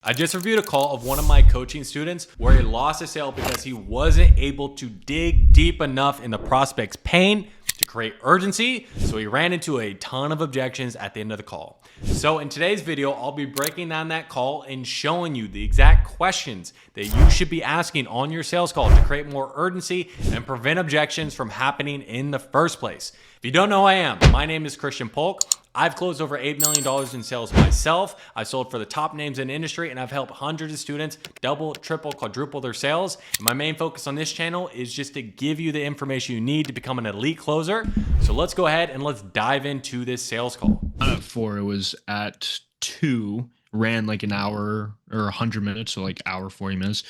I just reviewed a call of one of my coaching students where he lost a sale because he wasn't able to dig deep enough in the prospect's pain to create urgency, so he ran into a ton of objections at the end of the call. So in today's video, I'll be breaking down that call and showing you the exact questions that you should be asking on your sales call to create more urgency and prevent objections from happening in the first place. If you don't know who I am, my name is Christian Polk. I've closed over $8 million in sales myself. I sold for the top names in the industry, and I've helped hundreds of students double, triple, quadruple their sales. And my main focus on this channel is just to give you the information you need to become an elite closer. So let's go ahead and let's dive into this sales call. Not at 4, it was at 2, ran like an hour or 100 minutes, so like hour 40 minutes.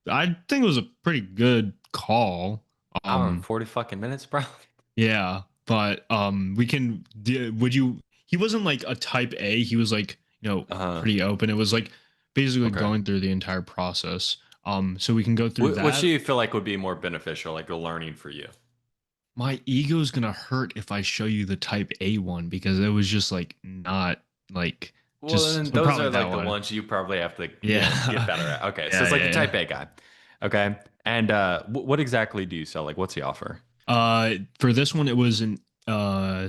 I think it was a pretty good call. Hour and 40 fucking minutes, bro. Yeah, but he wasn't like a type A, he was like, pretty open. It was like basically going through the entire process. So we can go through that. What do you feel like would be more beneficial, like a learning for you? My ego is gonna hurt if I show you the type A one, because it was just like not like then those are like the ones you probably have to get better at. Okay, so it's like the type A guy. Okay, and what exactly do you sell? Like, what's the offer? For this one, it was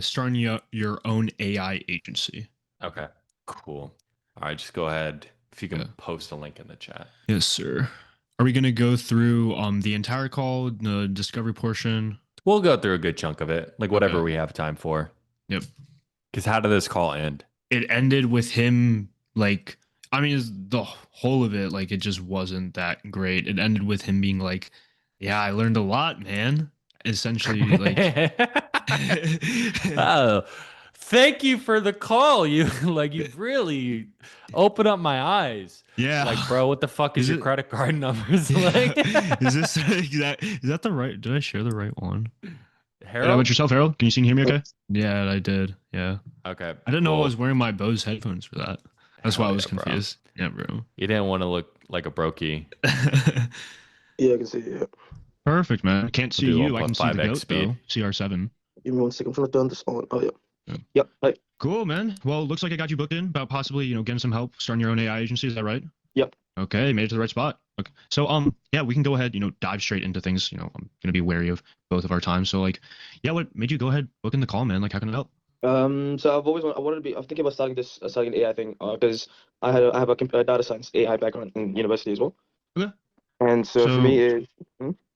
starting your own AI agency. Okay, cool. All right, just go ahead. If you can post a link in the chat. Yes, sir. Are we gonna go through the entire call, the discovery portion? We'll go through a good chunk of it, like whatever we have time for. Yep. Because how did this call end? It ended with him like, I mean, the whole of it, like, it just wasn't that great. It ended with him being like, "Yeah, I learned a lot, man." Essentially, like, oh, thank you for the call. You really opened up my eyes. Yeah, like, bro, what the fuck is your credit card numbers like? Is that the right? Did I share the right one? Harold, how about yourself, Harold? Can you hear me okay? Yeah, I did. Yeah. Okay. I didn't know I was wearing my Bose headphones for that. That's why I was confused. Bro. Yeah, bro. You didn't want to look like a brokey. Yeah, I can see it. Perfect, man. I can't see you. I can see the goat speed. Though. CR7. Give me 1 second. I'm trying to turn this on. Oh yeah. Yep. Right. Cool, man. Well, looks like I got you booked in about possibly, getting some help starting your own AI agency. Is that right? Yep. Okay, made it to the right spot. Okay. So, yeah, we can go ahead, dive straight into things. I'm gonna be wary of both of our times. So, like, yeah, what made you go ahead book in the call, man? Like, how can I help? So I'm thinking about starting an AI thing, because I have a data science AI background in university as well. Okay. And so for me,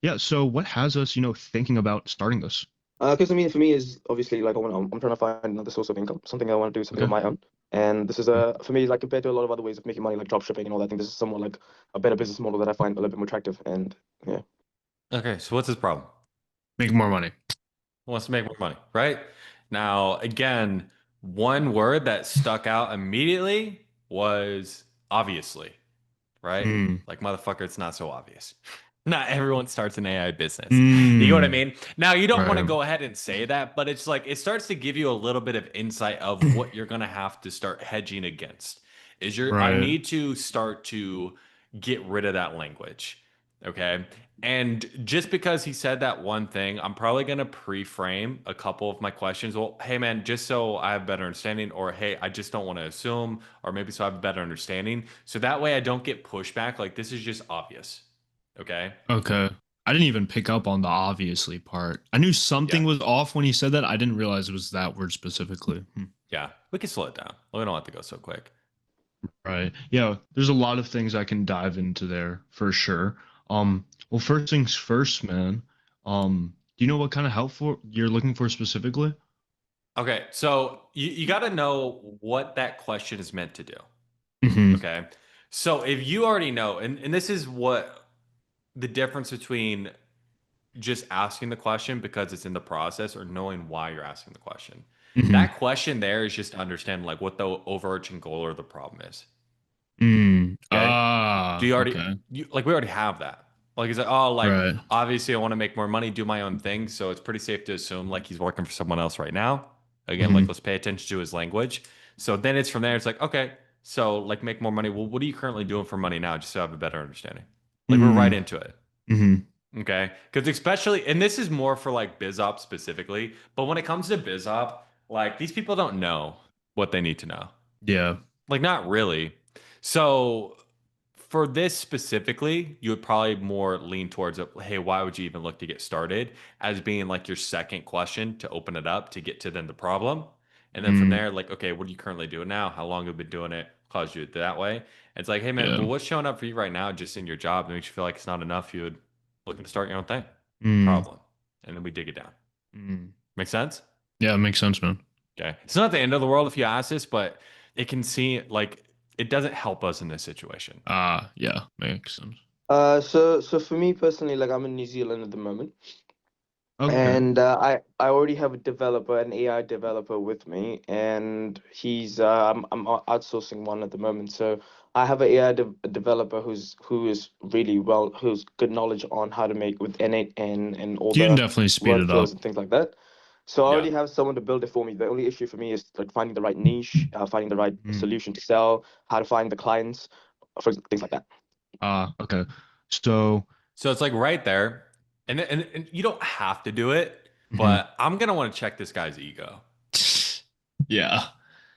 yeah. So what has us, thinking about starting this? Because I mean, for me is obviously like I'm trying to find another source of income, something I want to do, something of my own. And this is for me, like, compared to a lot of other ways of making money, like drop shipping and all that, I think this is somewhat like a better business model that I find a little bit more attractive. And yeah. Okay, so what's his problem? Making more money. Wants to make more money, right? Now, again, one word that stuck out immediately was obviously, right? Like, motherfucker, it's not so obvious. Not everyone starts an AI business. You know what I mean? Now, you don't want to go ahead and say that, but it's like, it starts to give you a little bit of insight of what you're going to have to start hedging against. I need to start to get rid of that language. Okay. And just because he said that one thing, I'm probably going to pre-frame a couple of my questions. Well, hey man, just so I have a better understanding, or hey, I just don't want to assume, or maybe so I have a better understanding. So that way I don't get pushback. Like, this is just obvious. Okay. Okay. I didn't even pick up on the obviously part. I knew something was off when he said that. I didn't realize it was that word specifically. Yeah. We can slow it down. We don't have to go so quick. Right. Yeah. There's a lot of things I can dive into there for sure. Well, first things first, man. Do you know what kind of help you're looking for specifically? Okay. So you got to know what that question is meant to do. Okay. So if you already know, and this is what the difference between just asking the question because it's in the process or knowing why you're asking the question. That question there is just to understand like what the overarching goal or the problem is. Okay? Do you already we already have that. Like, he's like, oh, like, obviously I want to make more money, do my own thing. So it's pretty safe to assume like he's working for someone else right now. Again, like, let's pay attention to his language. So then it's from there. It's like, okay, so like, make more money. Well, what are you currently doing for money now? Just so I have a better understanding. Like, we're right into it. Okay. Because especially, and this is more for like BizOp specifically, but when it comes to BizOp, like, these people don't know what they need to know. Yeah. Like, not really. So for this specifically, you would probably more lean towards hey, why would you even look to get started as being like your second question to open it up to get to then the problem. And then from Mm, there, like, okay, what are you currently doing now? How long have you been doing it? Caused you that way. And it's like, hey man, yeah. well, what's showing up for you right now just in your job that makes you feel like it's not enough? You would looking to start your own thing. Mm, Problem. And then we dig it down. mm. Make sense? Yeah, it makes sense, man. Okay. It's not the end of the world if you ask this, but it can see like it doesn't help us in this situation. Yeah, makes sense. So for me personally, like I'm in New Zealand at the moment. Okay. And I already have a developer, an AI developer with me, and I'm outsourcing one at the moment. So I have an AI developer who's good knowledge on how to make with N8 and all You can the definitely speed it workflows up. and things like that. So I Yeah. already have someone to build it for me. The only issue for me is like finding the right niche, finding the right Mm. solution to sell, how to find the clients, for things like that. Okay. So, So it's like right there. And you don't have to do it, mhm. but I'm gonna want to check this guy's ego. Yeah.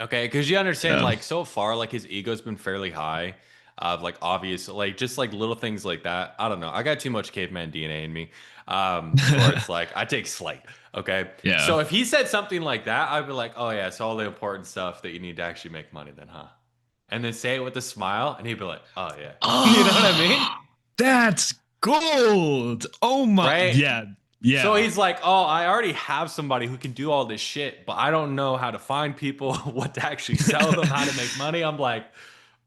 Okay, because you understand, Yeah. like so far, like his ego's been fairly high. Like obvious, like just like little things like that. I don't know. I got too much caveman DNA in me. Where it's like I take slight. Okay. Yeah. So if he said something like that, I'd be like, oh yeah, it's all the important stuff that you need to actually make money then, huh? And then say it with a smile, and he'd be like, oh yeah. You know what I mean? Ah, that's gold. Oh my, Right? yeah, So yeah, he's like, "Oh, I already have somebody who can do all this shit, but I don't know how to find people, what to actually sell them, how to make money." I'm like,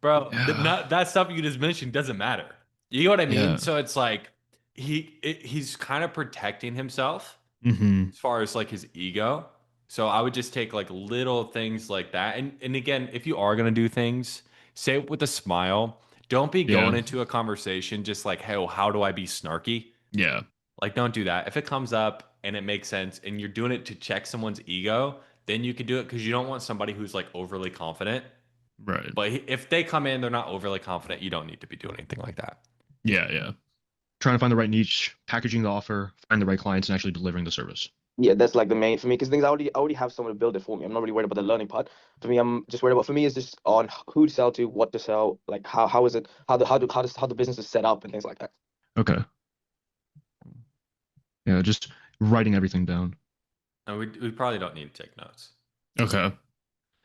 "Bro, yeah, that stuff you just mentioned doesn't matter." You know what I mean? yeah. So it's like he's kind of protecting himself Mm-hmm. as far as like his ego. So I would just take like little things like that. And again, if you are gonna do things, say it with a smile. Don't be Yeah, going into a conversation just like, "Hey, well, how do I be snarky?" yeah, Like, don't do that. If it comes up and it makes sense and you're doing it to check someone's ego, then you could do it because you don't want somebody who's like overly confident. right. But if they come in, they're not overly confident, you don't need to be doing anything like that. Yeah, yeah. Trying to find the right niche, packaging the offer, find the right clients, and actually delivering the service. Yeah, that's like the main for me because things I already have someone to build it for me. I'm not really worried about the learning part. For me, I'm just worried about for me is just on who to sell to, what to sell, like how is it, how the business is set up and things like that. Okay. Yeah, just writing everything down. And we probably don't need to take notes Okay.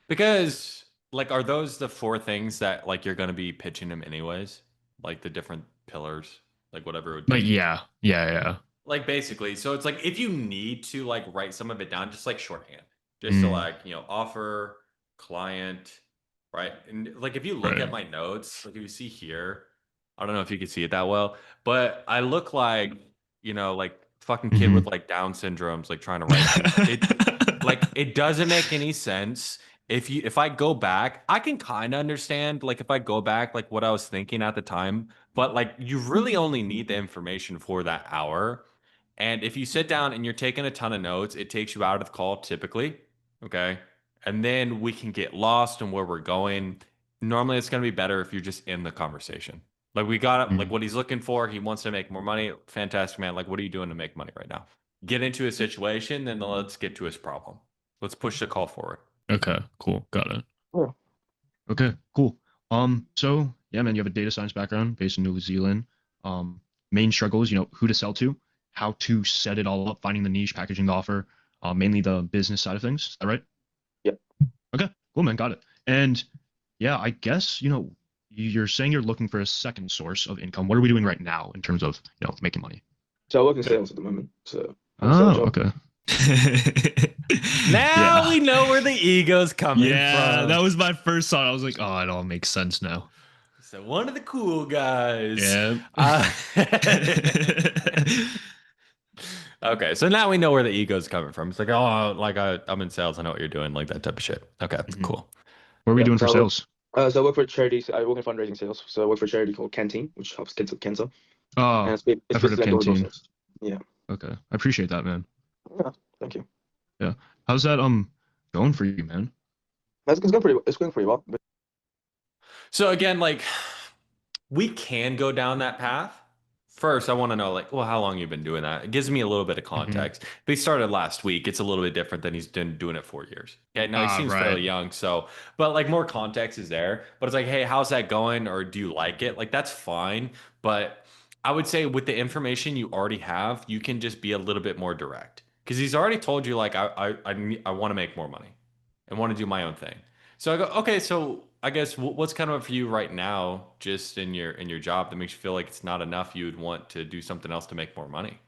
because, like, are those the four things that like you're going to be pitching them anyways? Like the different pillars, like whatever it would Like, be. yeah, yeah, yeah. Like basically, so it's like if you need to like write some of it down, just like shorthand, just to Mm, like, offer, client, right? And like if you look at right. my notes, like if you see here, I don't know if you can see it that well, but I look like, like fucking kid with Mm-hmm. like Down syndromes, like trying to write things. It doesn't make any sense. If I go back, I can kind of understand like if I go back like what I was thinking at the time, but like you really only need the information for that hour. And if you sit down and you're taking a ton of notes, it takes you out of the call typically. Okay. And then we can get lost in where we're going. Normally, it's going to be better if you're just in the conversation. Like, we got like Mm, what he's looking for. He wants to make more money. Fantastic, man. Like, what are you doing to make money right now? Get into a situation, then let's get to his problem. Let's push the call forward. okay, cool. Got it. Yeah. Okay, cool. So yeah, man, you have a data science background based in New Zealand. Um, Main struggles, who to sell to, how to set it all up, finding the niche, packaging the offer, mainly the business side of things. Is that right? Yep. Okay, cool, man, got it. And yeah, I guess, you're saying you're looking for a second source of income. What are we doing right now in terms of, making money? So I work in sales at the moment. So I'm a sales Oh, job. okay. Now Yeah. we know where the ego's coming Yeah, that from. was my first thought. I was like, oh, it all makes sense now. So one of the cool guys. Yeah. Okay, so now we know where the ego's coming from. It's like, oh, like I'm in sales. I know what you're doing, like that type of shit. Okay, Mhm. cool. What are we Yeah. doing for sales? So I work for a charity. I work in fundraising sales. So I work for a charity called Canteen, which helps kids with cancer. And Oh, it's I've heard of basically like door-to-door Canteen. sales. Yeah. Okay. I appreciate that, man. Yeah. Thank you. Yeah. How's that going for you, man? It's going pretty well. But So again, like we can go down that path first, I want to know, like, well, how long you've been doing that. It gives me a little bit of context. If he started last week, it's a little bit different than he's been doing it 4 years. Okay, now he seems Right. fairly young, so, but like more context is there. But it's like, hey, how's that going? Or do you like it? Like, that's fine. But I would say with the information you already have, you can just be a little bit more direct because he's already told you, like, I want to make more money and want to do my own thing. So I go, okay, so I guess what's kind of for you right now, just in your job that makes you feel like it's not enough, you would want to do something else to make more money.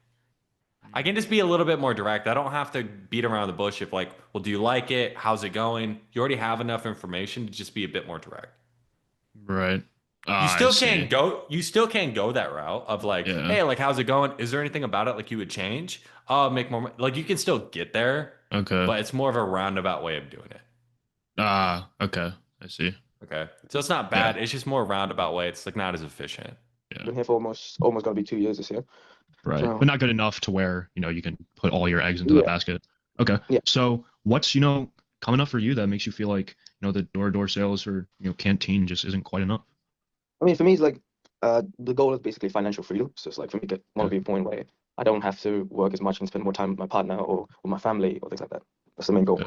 I can just be a little bit more direct. I don't have to beat around the bush if like, well, do you like it? How's it going? You already have enough information to just be a bit more direct. Right. You Ah, I still see. can't go you still can't go that route of like, Yeah. hey, like how's it going? Is there anything about it like you would change? Make more money. Like you can still get there, Okay. but it's more of a roundabout way of doing it. Ah, okay. I see. Okay. So it's not Yeah. bad. It's just more a roundabout way. It's like not as efficient. Yeah. Been here for almost gonna be 2 years this year. Right. So But not good enough to where, you can put all your eggs into that yeah, basket. Okay. yeah. So what's, coming up for you that makes you feel like, the door-to-door sales or, canteen just isn't quite enough? I mean, for me, it's like the goal is basically financial freedom. So it's like for me, want Yeah. to be a point where I don't have to work as much and spend more time with my partner or with my family or things like that. That's the main goal.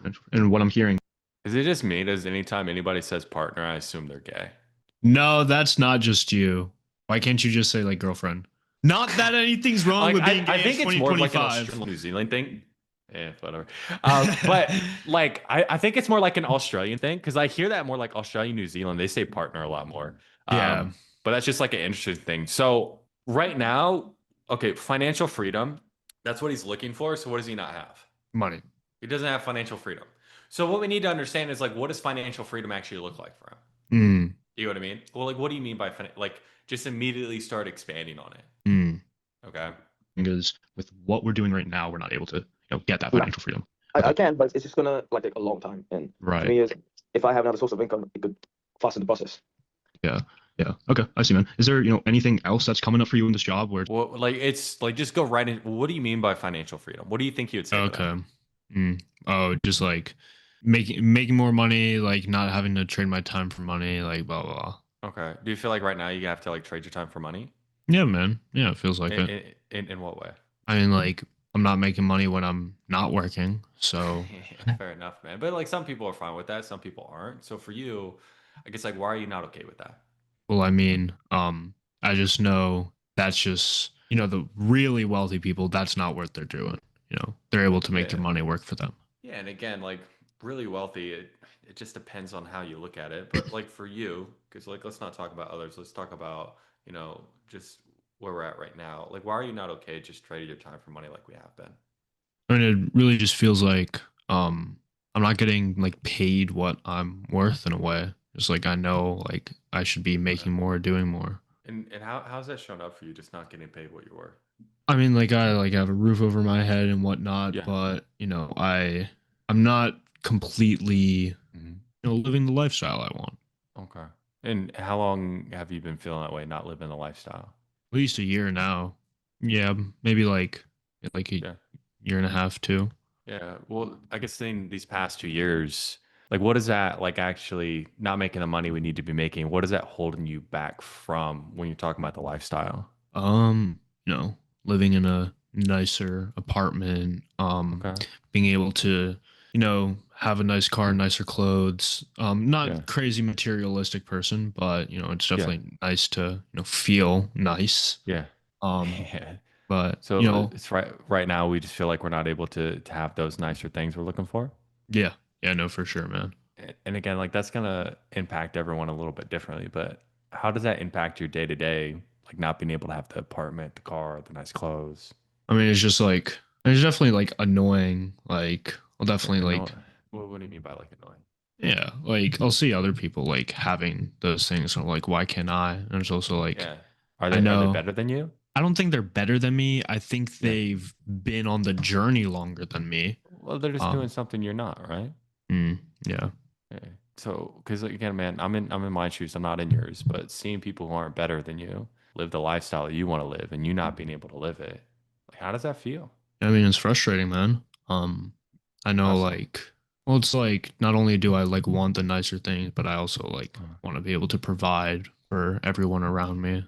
Yeah. And what I'm hearing. Is it just me? Does anytime anybody says partner, I assume they're gay? No, that's not just you. Why can't you just say like girlfriend? Not that anything's wrong Like with being gay I think in it's more of like an 2025. Australian New Zealand thing. Yeah, whatever. But like I think it's more like an Australian thing because I hear that more like Australia, New Zealand. They say partner a lot more. Yeah. But that's just like an interesting thing. So right now, okay, financial freedom. That's what he's looking for. So what does he not have? Money. He doesn't have financial freedom. So what we need to understand is like, what does financial freedom actually look like for him? Mm. You know what I mean? Well, like, what do you mean by like just immediately start expanding on it? Mm. Okay. Because with what we're doing right now, we're not able to, get that No, financial freedom. I can, but it's just gonna like take a long time. And for Right. me, is if I have another source of income, it could fasten the process. Yeah. Yeah. Okay. I see, man. Is there, anything else that's coming up for you in this job where? Well, like it's like just go right in. What do you mean by financial freedom? What do you think you would say to that? Okay. Oh, just like making more money, like not having to trade my time for money, like blah blah blah. Okay. Do you feel like right now you have to like trade your time for money? Yeah, man. Yeah, it feels like In it. in what way? I mean, like I'm not making money when I'm not working, so Fair enough, man. But like some people are fine with that, some people aren't. So for you, I guess like why are you not okay with that? well, I mean, I just know that's just the really wealthy people. That's not what they're doing. They're able to make Yeah. their money work for them. Yeah, and again, like really wealthy, it just depends on how you look at it. But like for you, because like let's not talk about others. Let's talk about, just where we're at right now. Like why are you not okay just trading your time for money like we have been? I mean, it really just feels like I'm not getting like paid what I'm worth in a way. Just like I know like I should be Okay. making more, doing more. And how's that shown up for you just not getting paid what you were? I mean, like I like have a roof over my head and whatnot, Yeah. but I'm not completely Mhm. living the lifestyle I want. Okay. And how long have you been feeling that way, not living the lifestyle? At least a year now. Yeah, maybe like a Yeah. year and a half too. Yeah. Well, I guess in these past 2 years, like what is that like actually not making the money we need to be making? What is that holding you back from when you're talking about the lifestyle? Um, living in a nicer apartment, Okay. being able to, have a nice car, nicer clothes. Yeah. Not crazy materialistic person, but it's Yeah. definitely nice to, feel nice. Yeah. Um, Yeah. but So it's right now we just feel like we're not able to have those nicer things we're looking for. yeah, yeah, no, for sure, man. And again, like that's gonna impact everyone a little bit differently, but how does that impact your day to day? Like not being able to have the apartment, the car, the nice clothes. I mean, it's just like it's definitely like annoying. Like, I'll definitely like What do you mean by like annoying? yeah, like I'll see other people like having those things. And I'm like, why can't I? And it's also like Yeah. I Are they know better than you? I don't think they're better than me. I think Yeah. they've been on the journey longer than me. Well, they're just doing something you're not, right? Yeah. Yeah. So, because again, man, I'm in my shoes. I'm not in yours. But seeing people who aren't better than you live the lifestyle you want to live, and you not being able to live it, like, how does that feel? I mean, it's frustrating, man. I know, How so? like, well, it's like not only do I like want the nicer things, but I also like want to be able to provide for everyone around me.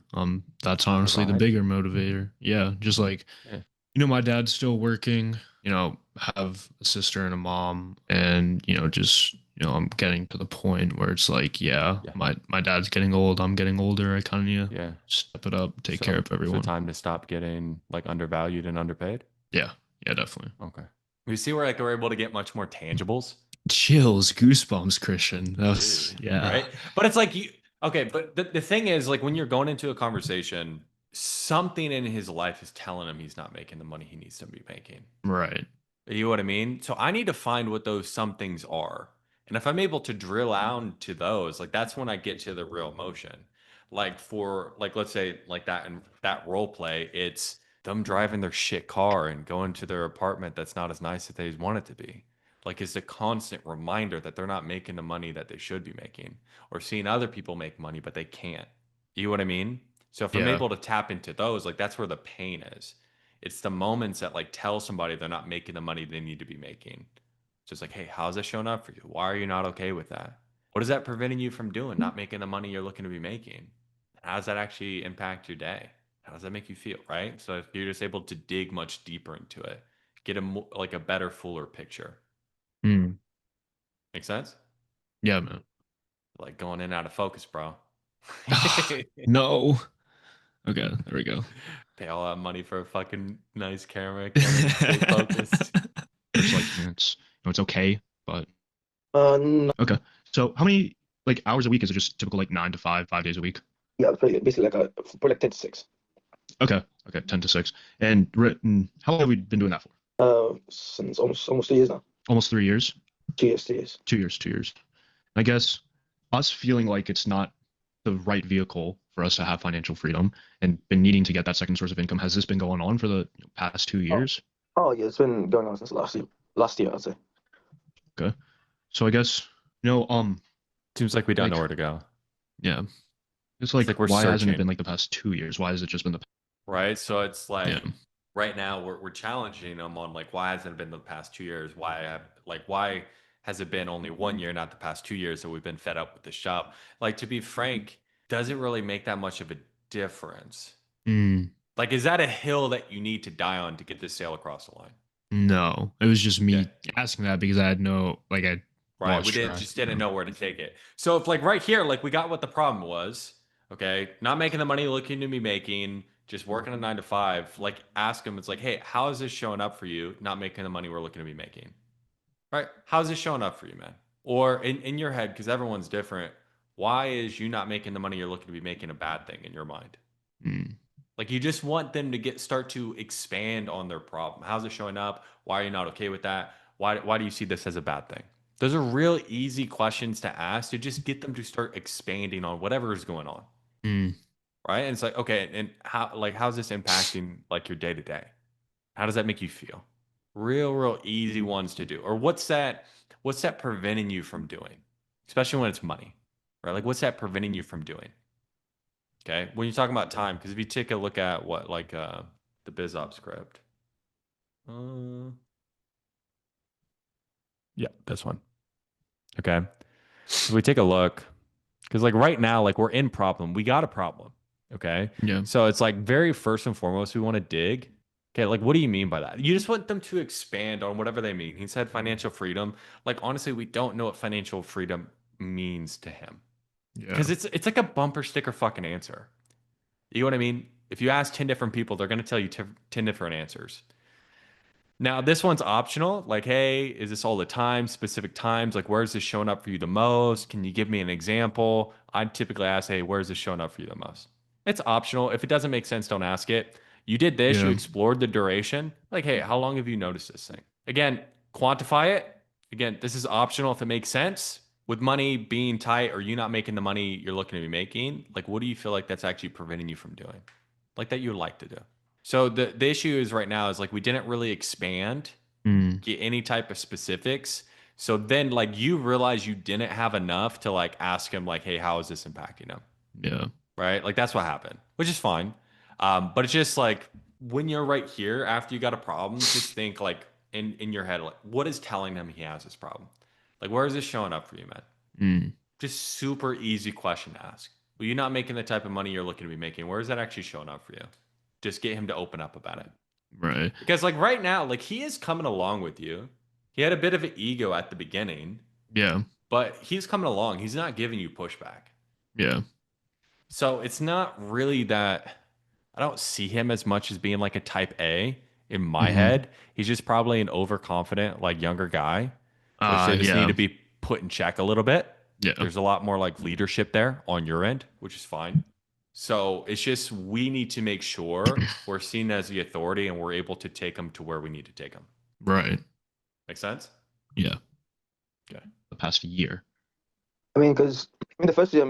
That's honestly the Provide. bigger motivator. Yeah, just like, Yeah. my dad's still working, have a sister and a mom, and just I'm getting to the point where it's like, yeah, Yeah. my dad's getting old, I'm getting older. I kind of need to Yeah. step it up, take care So, of everyone. time to stop getting like undervalued and underpaid. Yeah, yeah, definitely. Okay. We see where like we're able to get much more tangibles. Chills, goosebumps, Christian. That was, Dude, yeah. right? But it's like you okay, but the thing is like when you're going into a conversation, something in his life is telling him he's not making the money he needs to be making. Right. You know what I mean? So I need to find what those some things are. And if I'm able to drill down to those, like that's when I get to the real emotion. Like for like let's say like that in that role play, it's them driving their shit car and going to their apartment that's not as nice as they want it to be. Like it's a constant reminder that they're not making the money that they should be making, or seeing other people make money but they can't. You know what I mean? So if I'm Yeah. able to tap into those, like that's where the pain is. It's the moments that like tell somebody they're not making the money they need to be making. Just like, hey, how's that showing up for you? Why are you not okay with that? What is that preventing you from doing? Not making the money you're looking to be making? How does that actually impact your day? How does that make you feel? Right. So if you're just able to dig much deeper into it, get like a better, fuller picture. Mm. Make sense? Yeah, man. Like going in and out of focus, bro. No. Okay, there we go. Pay all that money for a fucking nice camera. Can't stay focused. It's like, it's okay, but No, okay. So how many like hours a week is it? Just typical like 9 to 5, 5 days a week? yeah, basically like for like 10 to 6. Okay, okay, 10 to 6. And written, how long have we been doing that for? Since almost 2 years now. Almost 3 years. 2 years, 2 years. 2 years, 2 years. I guess us feeling like it's not the right vehicle for us to have financial freedom and been needing to get that second source of income. Has this been going on for the past 2 years? Oh yeah, it's been going on since last year. Last year, I'd say. Okay. So I guess, Seems like we don't like, know where to go. yeah. It's It's like, like we're why hasn't it searching. been like the past 2 years? Why has it just been the Right. So it's like yeah. right now we're challenging them on like why hasn't it been the past 2 years? Why has it been only 1 year, not the past 2 years that we've been fed up with the shop? Like to be frank, doesn't really make that much of a difference. Mm, Like, is that a hill that you need to die on to get this sale across the line? no, it was just Okay. me asking that because I had I Right. lost We didn't track. just didn't know where to take it. So if like right here, like we got what the problem was, okay, not making the money looking to be making, just working a 9 to 5, like ask them, it's like, hey, how is this showing up for you? Not making the money we're looking to be making. Right? How's this showing up for you, man? Or in your head, because everyone's different, why is you not making the money you're looking to be making a bad thing in your mind? Mm, Like you just want them to start to expand on their problem. How's it showing up? Why are you not okay with that? Why do you see this as a bad thing? Those are real easy questions to ask to just get them to start expanding on whatever is going on. mm, Right. And it's like, okay, and how's this impacting like your day to day? How does that make you feel? Real easy ones to do. Or what's that preventing you from doing? Especially when it's money. Right? Like what's that preventing you from doing? Okay. When you're talking about time, because if you take a look at what like the BizOps script. Yeah, this one. Okay. So we take a look, because like right now, like we're in problem. We got a problem. Okay. yeah. So it's like very first and foremost, we want to dig. Okay, like what do you mean by that? You just want them to expand on whatever they mean. He said financial freedom. Like honestly, we don't know what financial freedom means to him. Yeah. Because it's like a bumper sticker fucking answer. You know what I mean? If you ask 10 different people, they're going to tell you 10 different answers. Now, this one's optional. Like, hey, is this all the time, specific times? Like, where's this showing up for you the most? Can you give me an example? I'd typically ask, hey, where's this showing up for you the most? It's optional. If it doesn't make sense, don't ask it. You did this, you Yeah. explored the duration. Like, hey, how long have you noticed this thing? Again, quantify it. Again, this is optional if it makes sense. With money being tight or you not making the money you're looking to be making, like, what do you feel like that's actually preventing you from doing? Like, that you would like to do? So the issue is right now is like we didn't really expand, Mm, get any type of specifics. So then like you realize you didn't have enough to like ask him like, hey, how is this impacting him? yeah. Right? Like that's what happened, which is fine. But it's just like when you're right here after you got a problem, just think like in your head, like what is telling him he has this problem? Like where is this showing up for you, man? Mm, Just super easy question to ask. Well, you're not making the type of money you're looking to be making. Where is that actually showing up for you? Just get him to open up about it. Right. Because like right now, like he is coming along with you. He had a bit of an ego at the beginning, Yeah. but he's coming along. He's not giving you pushback. Yeah. So it's not really that I don't see him as much as being like a type A in my head. He's just probably an overconfident, like younger guy, which they just need Yeah. to be put in check a little bit. Yeah. There's a lot more like leadership there on your end, which is fine. So it's just we need to make sure we're seen as the authority and we're able to take them to where we need to take them. Right. Make sense? Yeah. Okay. The past year. I mean, because the first year,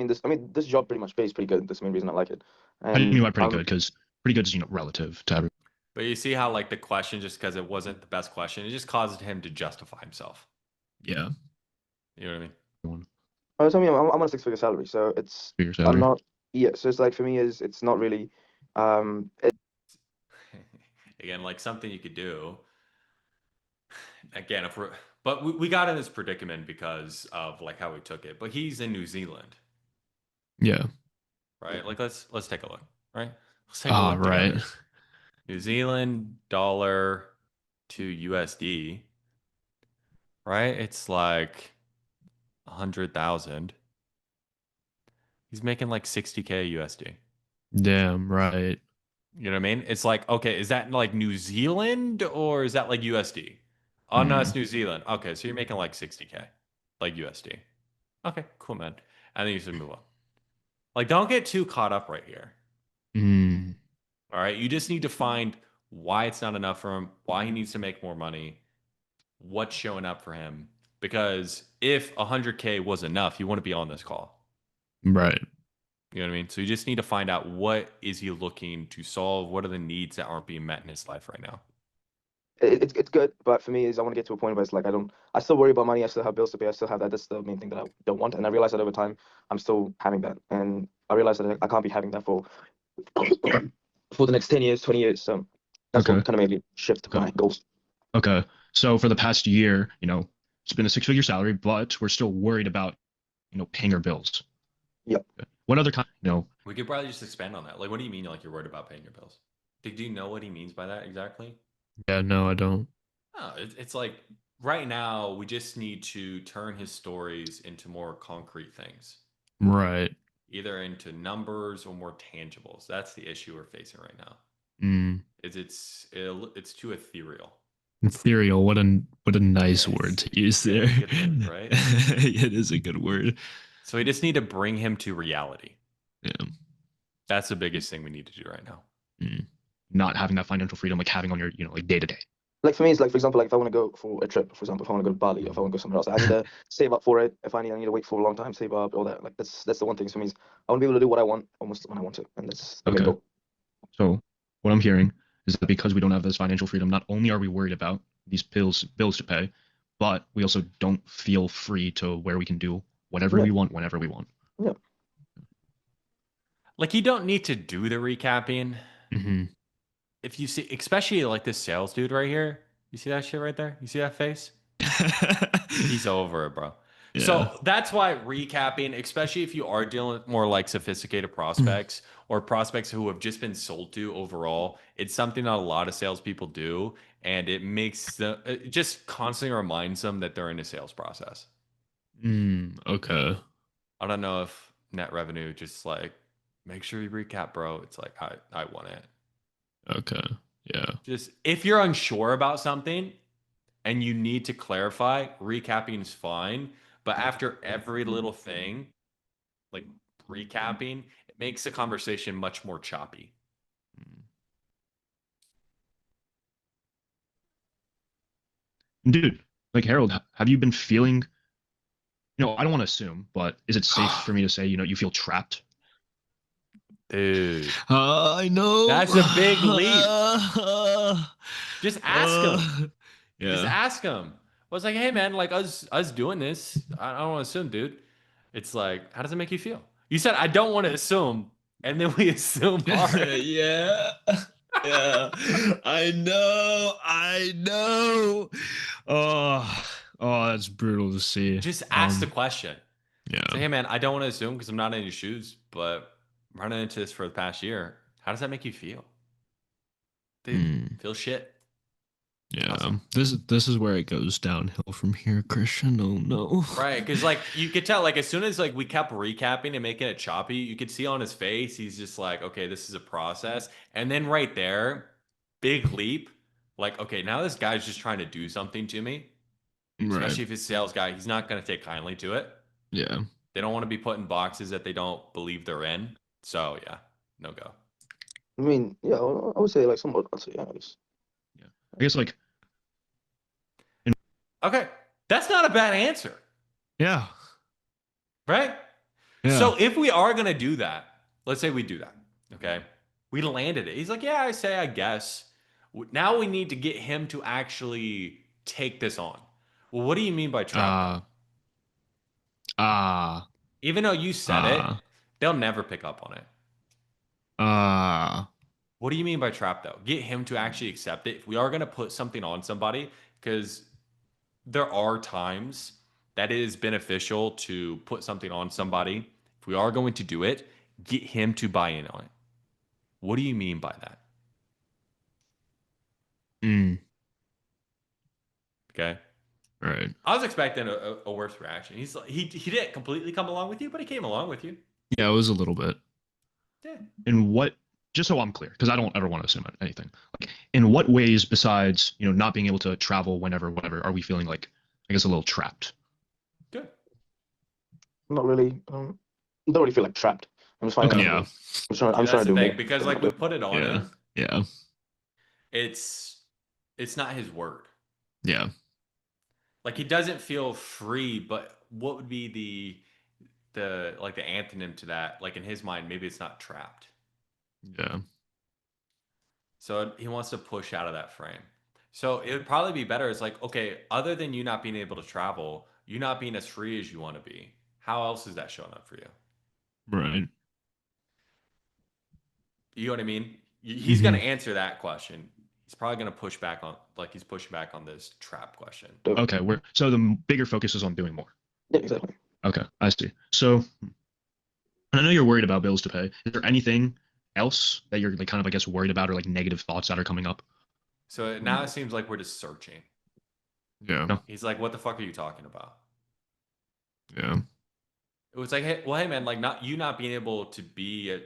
this job pretty much pays pretty good. That's the main reason I like it. I mean And by pretty good, because pretty good is, relative to everyone. But you see how like the question, just because it wasn't the best question, it just caused him to justify himself. Yeah. You know what I mean? I mean, I'm on a 6-figure salary, so it's I'm not. Yeah, so it's like for me it's not really. Again, like something you could do. Again, but we got in this predicament because of like how we took it. But he's in New Zealand. Yeah. Right. Like let's take a look. Right. Let's take a look. Right. Together. New Zealand dollar to USD. Right. It's like 100,000. He's making like 60K USD. Damn right. You know what I mean? It's like, okay, is that like New Zealand or is that like USD? Oh, no, it's New Zealand. Okay, so you're making like 60K, like USD. Okay, cool, man. And then you should move on. Like, don't get too caught up right here. All right, you just need to find why it's not enough for him, why he needs to make more money, what's showing up for him. Because if 100K was enough, he wouldn't be on this call. Right. You know what I mean? So you just need to find out what is he looking to solve? What are the needs that aren't being met in his life right now? It's good, but for me is I want to get to a point where it's like I still worry about money. I still have bills to pay. I still have that. That's the main thing that I don't want. And I realize that over time, I'm still having that. And I realize that I can't be having that for the next 10 years, 20 years. So that's what kind of made me shift my goals. Okay. So for the past year, it's been a 6-figure salary, but we're still worried about, paying our bills. Yep. What other kind, We could probably just expand on that. Like, what do you mean like you're worried about paying your bills? Do you know what he means by that exactly? Yeah, no, I don't. No, it's like right now we just need to turn his stories into more concrete things. Right. Either into numbers or more tangibles. That's the issue we're facing right now. It's too ethereal. Ethereal. What a nice word to use there. Word, right? It is a good word. So we just need to bring him to reality. Yeah. That's the biggest thing we need to do right now. Not having that financial freedom, like having on your, like day to day. Like for me, it's like, for example, like if I want to go for a trip, for example, if I want to go to Bali, if I want to go somewhere else, I need to save up for it. If I need to wait for a long time, save up, all that. Like that's the one thing for me is I want to be able to do what I want almost when I want to, and that's the main goal. So what I'm hearing is that because we don't have this financial freedom, not only are we worried about these bills to pay, but we also don't feel free to where we can do whatever we want whenever we want. Yeah. Like you don't need to do the recapping. If you see, especially like this sales dude right here, you see that shit right there? You see that face? He's over it, bro. Yeah. So that's why recapping, especially if you are dealing with more like sophisticated prospects or prospects who have just been sold to overall, it's something that a lot of salespeople do. And it makes it just constantly reminds them that they're in a sales process. Okay. I don't know if net revenue just like, make sure you recap, bro. It's like, I want it. Okay. Yeah. Just if you're unsure about something and you need to clarify, recapping is fine. But after every little thing, like recapping, it makes the conversation much more choppy. Dude, like Harold, have you been feeling, I don't want to assume, but is it safe for me to say, you feel trapped? Dude. I know. That's a big leap. Just ask him. Yeah. Just ask him. I was like, hey man, like us doing this, I don't want to assume, dude. It's like, how does it make you feel? You said I don't want to assume, and then we assume hard. Yeah. Yeah. I know. Oh, that's brutal to see. Just ask the question. Yeah. Say, hey man, I don't want to assume because I'm not in your shoes, but running into this for the past year, how does that make you feel? Dude, feel shit. Yeah. This is where it goes downhill from here, Christian. Oh no. Right, because like you could tell, like as soon as like we kept recapping and making it choppy, you could see on his face, he's just like, okay, this is a process. And then right there, big leap, like, okay, now this guy's just trying to do something to me, Right. especially if he's a sales guy, he's not going to take kindly to it. Yeah. They don't want to be put in boxes that they don't believe they're in. So yeah, no go. I mean, yeah, I would say like somewhat. I'd say yeah, I guess. Yeah. I guess like. Okay, that's not a bad answer, Yeah. right? Yeah. So if we are going to do that, let's say we do that, okay? We landed it. He's like, yeah, I guess. Now we need to get him to actually take this on. Well, what do you mean by trap? Even though you said it, they'll never pick up on it. What do you mean by trap, though? Get him to actually accept it. If we are going to put something on somebody, because there are times that it is beneficial to put something on somebody. If we are going to do it, get him to buy in on it. What do you mean by that? Okay. Right. I was expecting a worse reaction. He's like, he didn't completely come along with you, but he came along with you. Yeah, it was a little bit. Yeah. In what? Just so I'm clear, because I don't ever want to assume anything. Like, in what ways besides not being able to travel whenever, whatever, are we feeling like, I guess, a little trapped? Good. Not really. I don't really feel like trapped. I'm just finding. Okay. Yeah. I'm trying to do more. Because like we put it on him. Yeah. It's not his word. Yeah. Like he doesn't feel free, but what would be the like the antonym to that? Like in his mind, maybe it's not trapped. Yeah. So he wants to push out of that frame. So it would probably be better. It's like, okay, other than you not being able to travel, you not being as free as you want to be, how else is that showing up for you? Right. You know what I mean? He's going to answer that question. He's probably going to push back on, like he's pushing back on this trap question. Okay. So the bigger focus is on doing more. Yeah, exactly. Okay, I see. So I know you're worried about bills to pay. Is there anything else that you're like kind of, I guess, worried about or like negative thoughts that are coming up? So now it seems like we're just searching. Yeah. No. He's like, what the fuck are you talking about? Yeah. It was like, hey, well, hey man, like not being able to be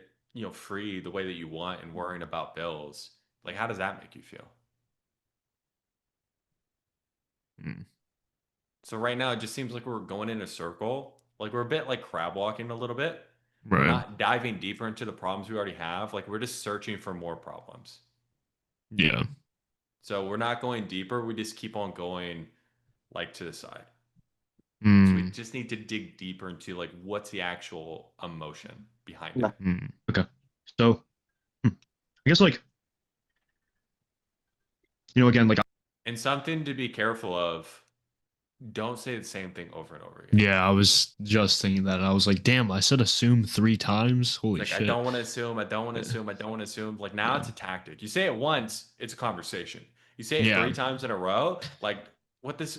free the way that you want and worrying about bills. Like, how does that make you feel? So right now it just seems like we're going in a circle. Like we're a bit like crab walking a little bit. Right. We're not diving deeper into the problems we already have. Like we're just searching for more problems. Yeah. So we're not going deeper. We just keep on going like to the side. So we just need to dig deeper into like what's the actual emotion behind it. Okay. So I guess like again like and something to be careful of. Don't say the same thing over and over again. Yeah, I was just thinking that. And I was like, damn, I said assume 3 times. Holy shit. I don't want to assume. I don't want to assume. I don't want to assume. Like now it's a tactic. You say it once, it's a conversation. You say it 3 times in a row, like what is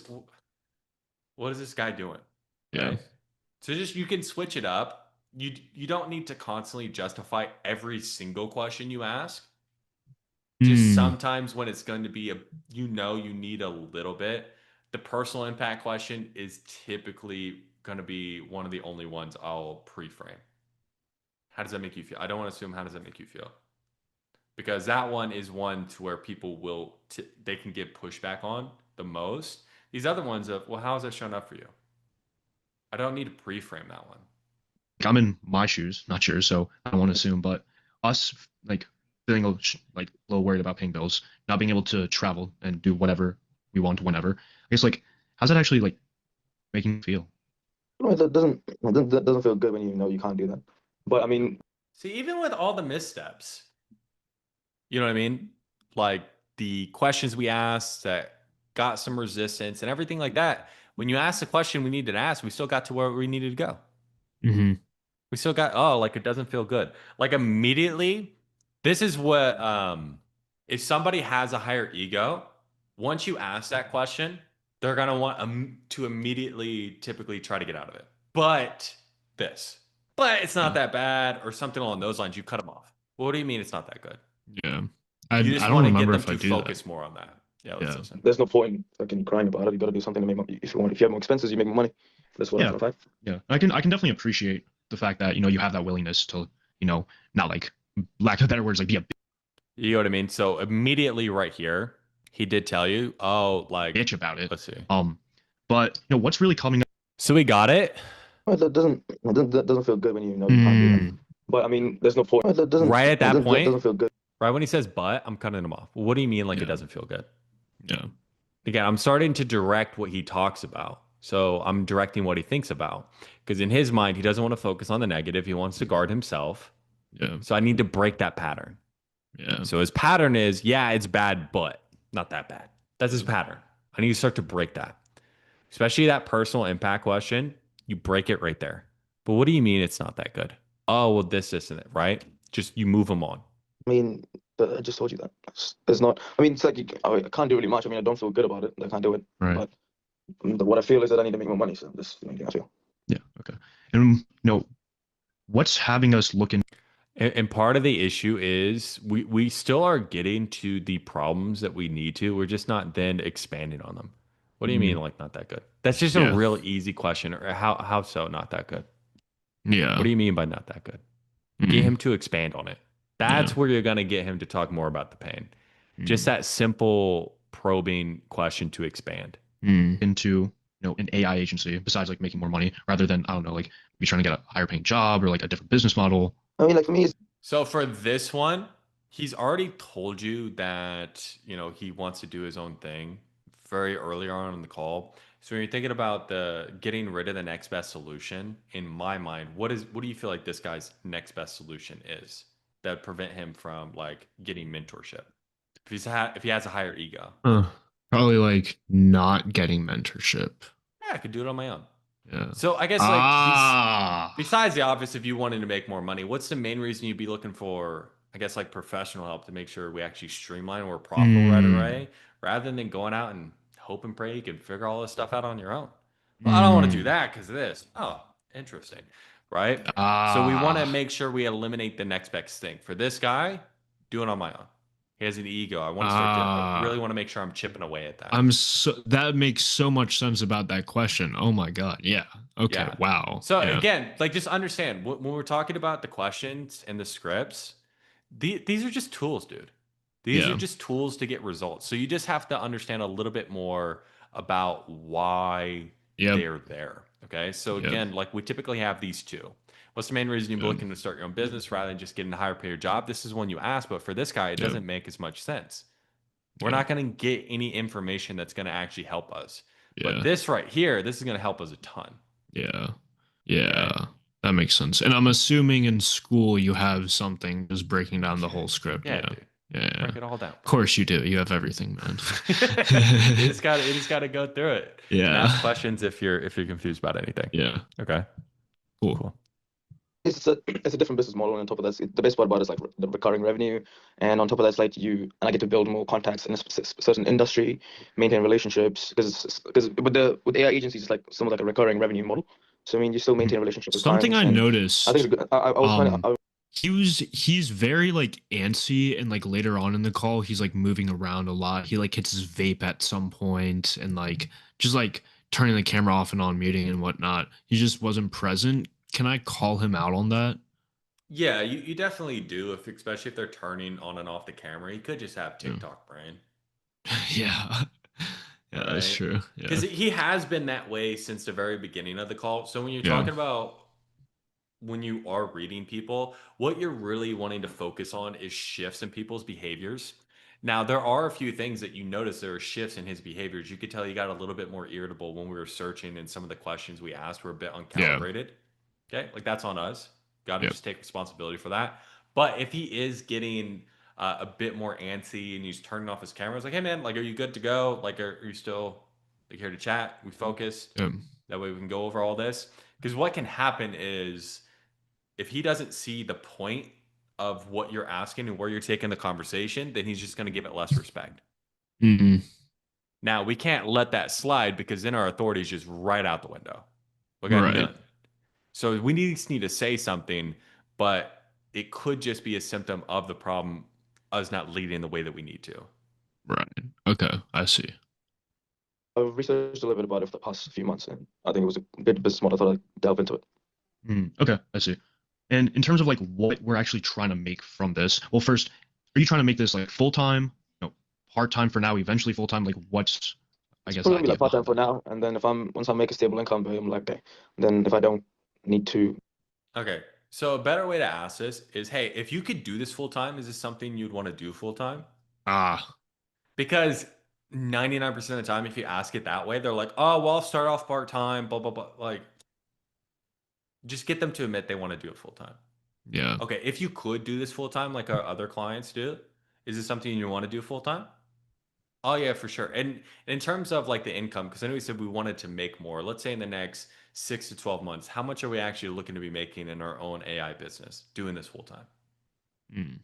this guy doing? Yeah. Right? So you can switch it up. You don't need to constantly justify every single question you ask. Just sometimes when it's going to be you need a little bit. The personal impact question is typically going to be one of the only ones I'll pre-frame. How does that make you feel? I don't want to assume how does that make you feel? Because that one is one to where people they can get pushback on the most. These other ones of, well, how is that showing up for you? I don't need to pre-frame that one. I'm in my shoes, not yours, so I don't want to assume, but us like feeling a little worried about paying bills, not being able to travel and do whatever we want whenever. I guess like how's that actually like making you feel? No, that doesn't feel good when you know you can't do that. But I mean, see, even with all the missteps, you know what I mean? Like the questions we asked that got some resistance and everything like that. When you ask the question we needed to ask, we still got to where we needed to go. We still got, like it doesn't feel good. Like immediately, this is what, if somebody has a higher ego, once you ask that question, they're going to want to immediately typically try to get out of it. but this, but it's not that bad, or something along those lines, you cut them off. Well, what do you mean it's not that good? Yeah. You just I don't want to get remember them if I to do focus more on that. Yeah, let's listen. There's no point in fucking crying about it. You got to do something to make money. If you have more expenses, you make more money. That's what I'm trying to find. Yeah, I can definitely appreciate the fact that you have that willingness to not like, lack of better words, like be a You know what I mean? So immediately right here, he did tell you, oh, like bitch about it. Let's see. But what's really coming up? So we got it. Well, that doesn't feel good when you know you can't do that. But I mean, there's no point. Right at that point, doesn't feel good. Right when he says "but," I'm cutting him off. What do you mean? Like it doesn't feel good? Yeah. Again, I'm starting to direct what he talks about. So I'm directing what he thinks about, because in his mind, he doesn't want to focus on the negative. He wants to guard himself. Yeah. So I need to break that pattern. Yeah. So his pattern is, yeah, it's bad, but not that bad. That's his pattern. I need to start to break that. Especially that personal impact question. You break it right there. But what do you mean it's not that good? Oh, well, this and it, right? Just you move them on. I mean, I just told you that. It's not. I mean, it's like I can't do really much. I mean, I don't feel good about it. I can't do it. Right. But what I feel is that I need to make more money. So this is the main thing I feel. Yeah. Okay. And what's having us looking? And part of the issue is we still are getting to the problems that we need to. We're just not then expanding on them. What do you mean, like not that good? That's just a real easy question. Or how so not that good? Yeah. What do you mean by not that good? Get him to expand on it. That's where you're going to get him to talk more about the pain. Just that simple probing question to expand into an AI agency, besides like making more money, rather than, I don't know, like be trying to get a higher paying job or like a different business model. I mean, like for me, so for this one, he's already told you that he wants to do his own thing very early on in the call. So when you're thinking about the getting rid of the next best solution, in my mind, what do you feel like this guy's next best solution is that would prevent him from like getting mentorship? If he has a higher ego, probably like not getting mentorship. Yeah, I could do it on my own. Yeah. So I guess like besides the obvious, if you wanted to make more money, what's the main reason you'd be looking for, I guess, like professional help to make sure we actually streamline and we're profitable right away, rather than going out and hope and pray you can figure all this stuff out on your own? Well, I don't want to do that because of this. Oh, interesting. Right? So we want to make sure we eliminate the next best thing. For this guy, do it on my own. He has an ego. I want to start to, I really want to make sure I'm chipping away at that. That makes so much sense about that question. Oh my God. Yeah. Okay. Yeah. Wow. So again, like just understand when we're talking about the questions and the scripts, these are just tools, dude. These are just tools to get results. So you just have to understand a little bit more about why they're there. Okay. So again, like we typically have these two. What's the main reason you're looking to start your own business rather than just getting a higher paid job? This is one you asked, but for this guy, it doesn't make as much sense. We're not going to get any information that's going to actually help us. But this right here, this is going to help us a ton. Yeah. Yeah. Okay. That makes sense. And I'm assuming in school you have something just breaking down the whole script. Yeah. Dude. Yeah. Break it all down. Of course you do. You have everything, man. You just got to go through it. Yeah. And ask questions if you're confused about anything. Yeah. Okay. Cool. It's a different business model, and on top of that, the best part about it is like the recurring revenue, and on top of that, it's like I get to build more contacts in a certain industry, maintain relationships, because with AI agencies, it's like somewhat like a recurring revenue model. So I mean, you still maintain relationships with something clients, I noticed. I think it's good. I was he's very like antsy, and like later on in the call, he's like moving around a lot. He like hits his vape at some point, and like just like turning the camera off and on, muting and whatnot. He just wasn't present. Can I call him out on that? Yeah, you definitely do, especially if they're turning on and off the camera. He could just have TikTok brain. Yeah. Yeah, right? That's true. Because he has been that way since the very beginning of the call. So when you're talking about when you are reading people, what you're really wanting to focus on is shifts in people's behaviors. Now, there are a few things that you notice there are shifts in his behaviors. You could tell he got a little bit more irritable when we were searching, and some of the questions we asked were a bit uncalibrated. Okay, like that's on us. Got to just take responsibility for that. But if he is getting a bit more antsy and he's turning off his camera, it's like, hey man, like, are you good to go? Like, are you still like here to chat? We focused. That way we can go over all this. Because what can happen is if he doesn't see the point of what you're asking and where you're taking the conversation, then he's just going to give it less respect. Now we can't let that slide, because then our authority is just right out the window. We got none. So we need to say something, but it could just be a symptom of the problem, us not leading the way that we need to. Right. Okay. I see. I've researched a little bit about it for the past few months, and I think it was a good business model. I thought I'd delve into it. Okay, I see. And in terms of like what we're actually trying to make from this, well, first, are you trying to make this like full time, part time for now, eventually full time? Like, what's, I It's guess, the probably gonna be idea like part time behind for now, and then once I make a stable income, I'm like, okay. Then if I don't need to, Okay. So a better way to ask this is, hey, if you could do this full time, is this something you'd want to do full time? Ah, Because 99% of the time, if you ask it that way, they're like, oh, well, I'll start off part time, blah, blah, blah. Like, just get them to admit they want to do it full time. yeah. Okay. If you could do this full time, like our other clients do, is this something you want to do full time? Oh, yeah, for sure. And in terms of like the income, because I know we said we wanted to make more, let's say in the next 6 to 12 months, how much are we actually looking to be making in our own AI business doing this full time? Mm.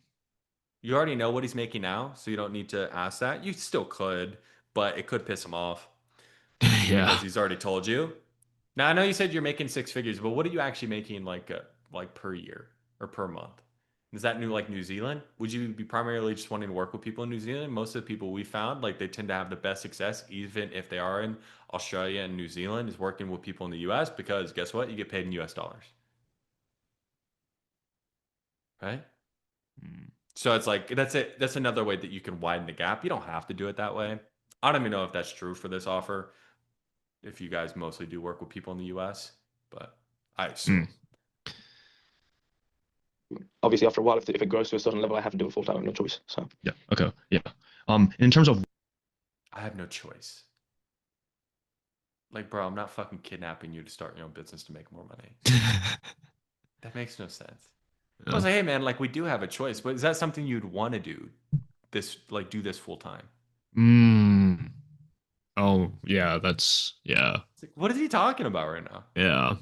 You already know what he's making now, so you don't need to ask that. You still could, but it could piss him off Yeah. because he's already told you. Now I know you said you're making six figures, but what are you actually making like per year or per month? Is that new like New Zealand? Would you be primarily just wanting to work with people in New Zealand? Most of the people we found, like they tend to have the best success, even if they are in Australia and New Zealand, is working with people in the US because guess what? You get paid in US dollars. Right? Mm. So it's like that's it. That's another way that you can widen the gap. You don't have to do it that way. I don't even know if that's true for this offer. If you guys mostly do work with people in the US, but I Mm. assume. obviously after a while, if it grows to a certain level, I have to do it full time. I have no choice. So Yeah. Okay. Yeah. In terms of I have no choice. Like, bro, I'm not fucking kidnapping you to start your own business to make more money. That makes no sense. I was yeah. like, hey man, like we do have a choice, but is that something you'd want to do? This like do this full time? Mm. Oh, yeah, yeah. It's like, what is he talking about right now? Yeah.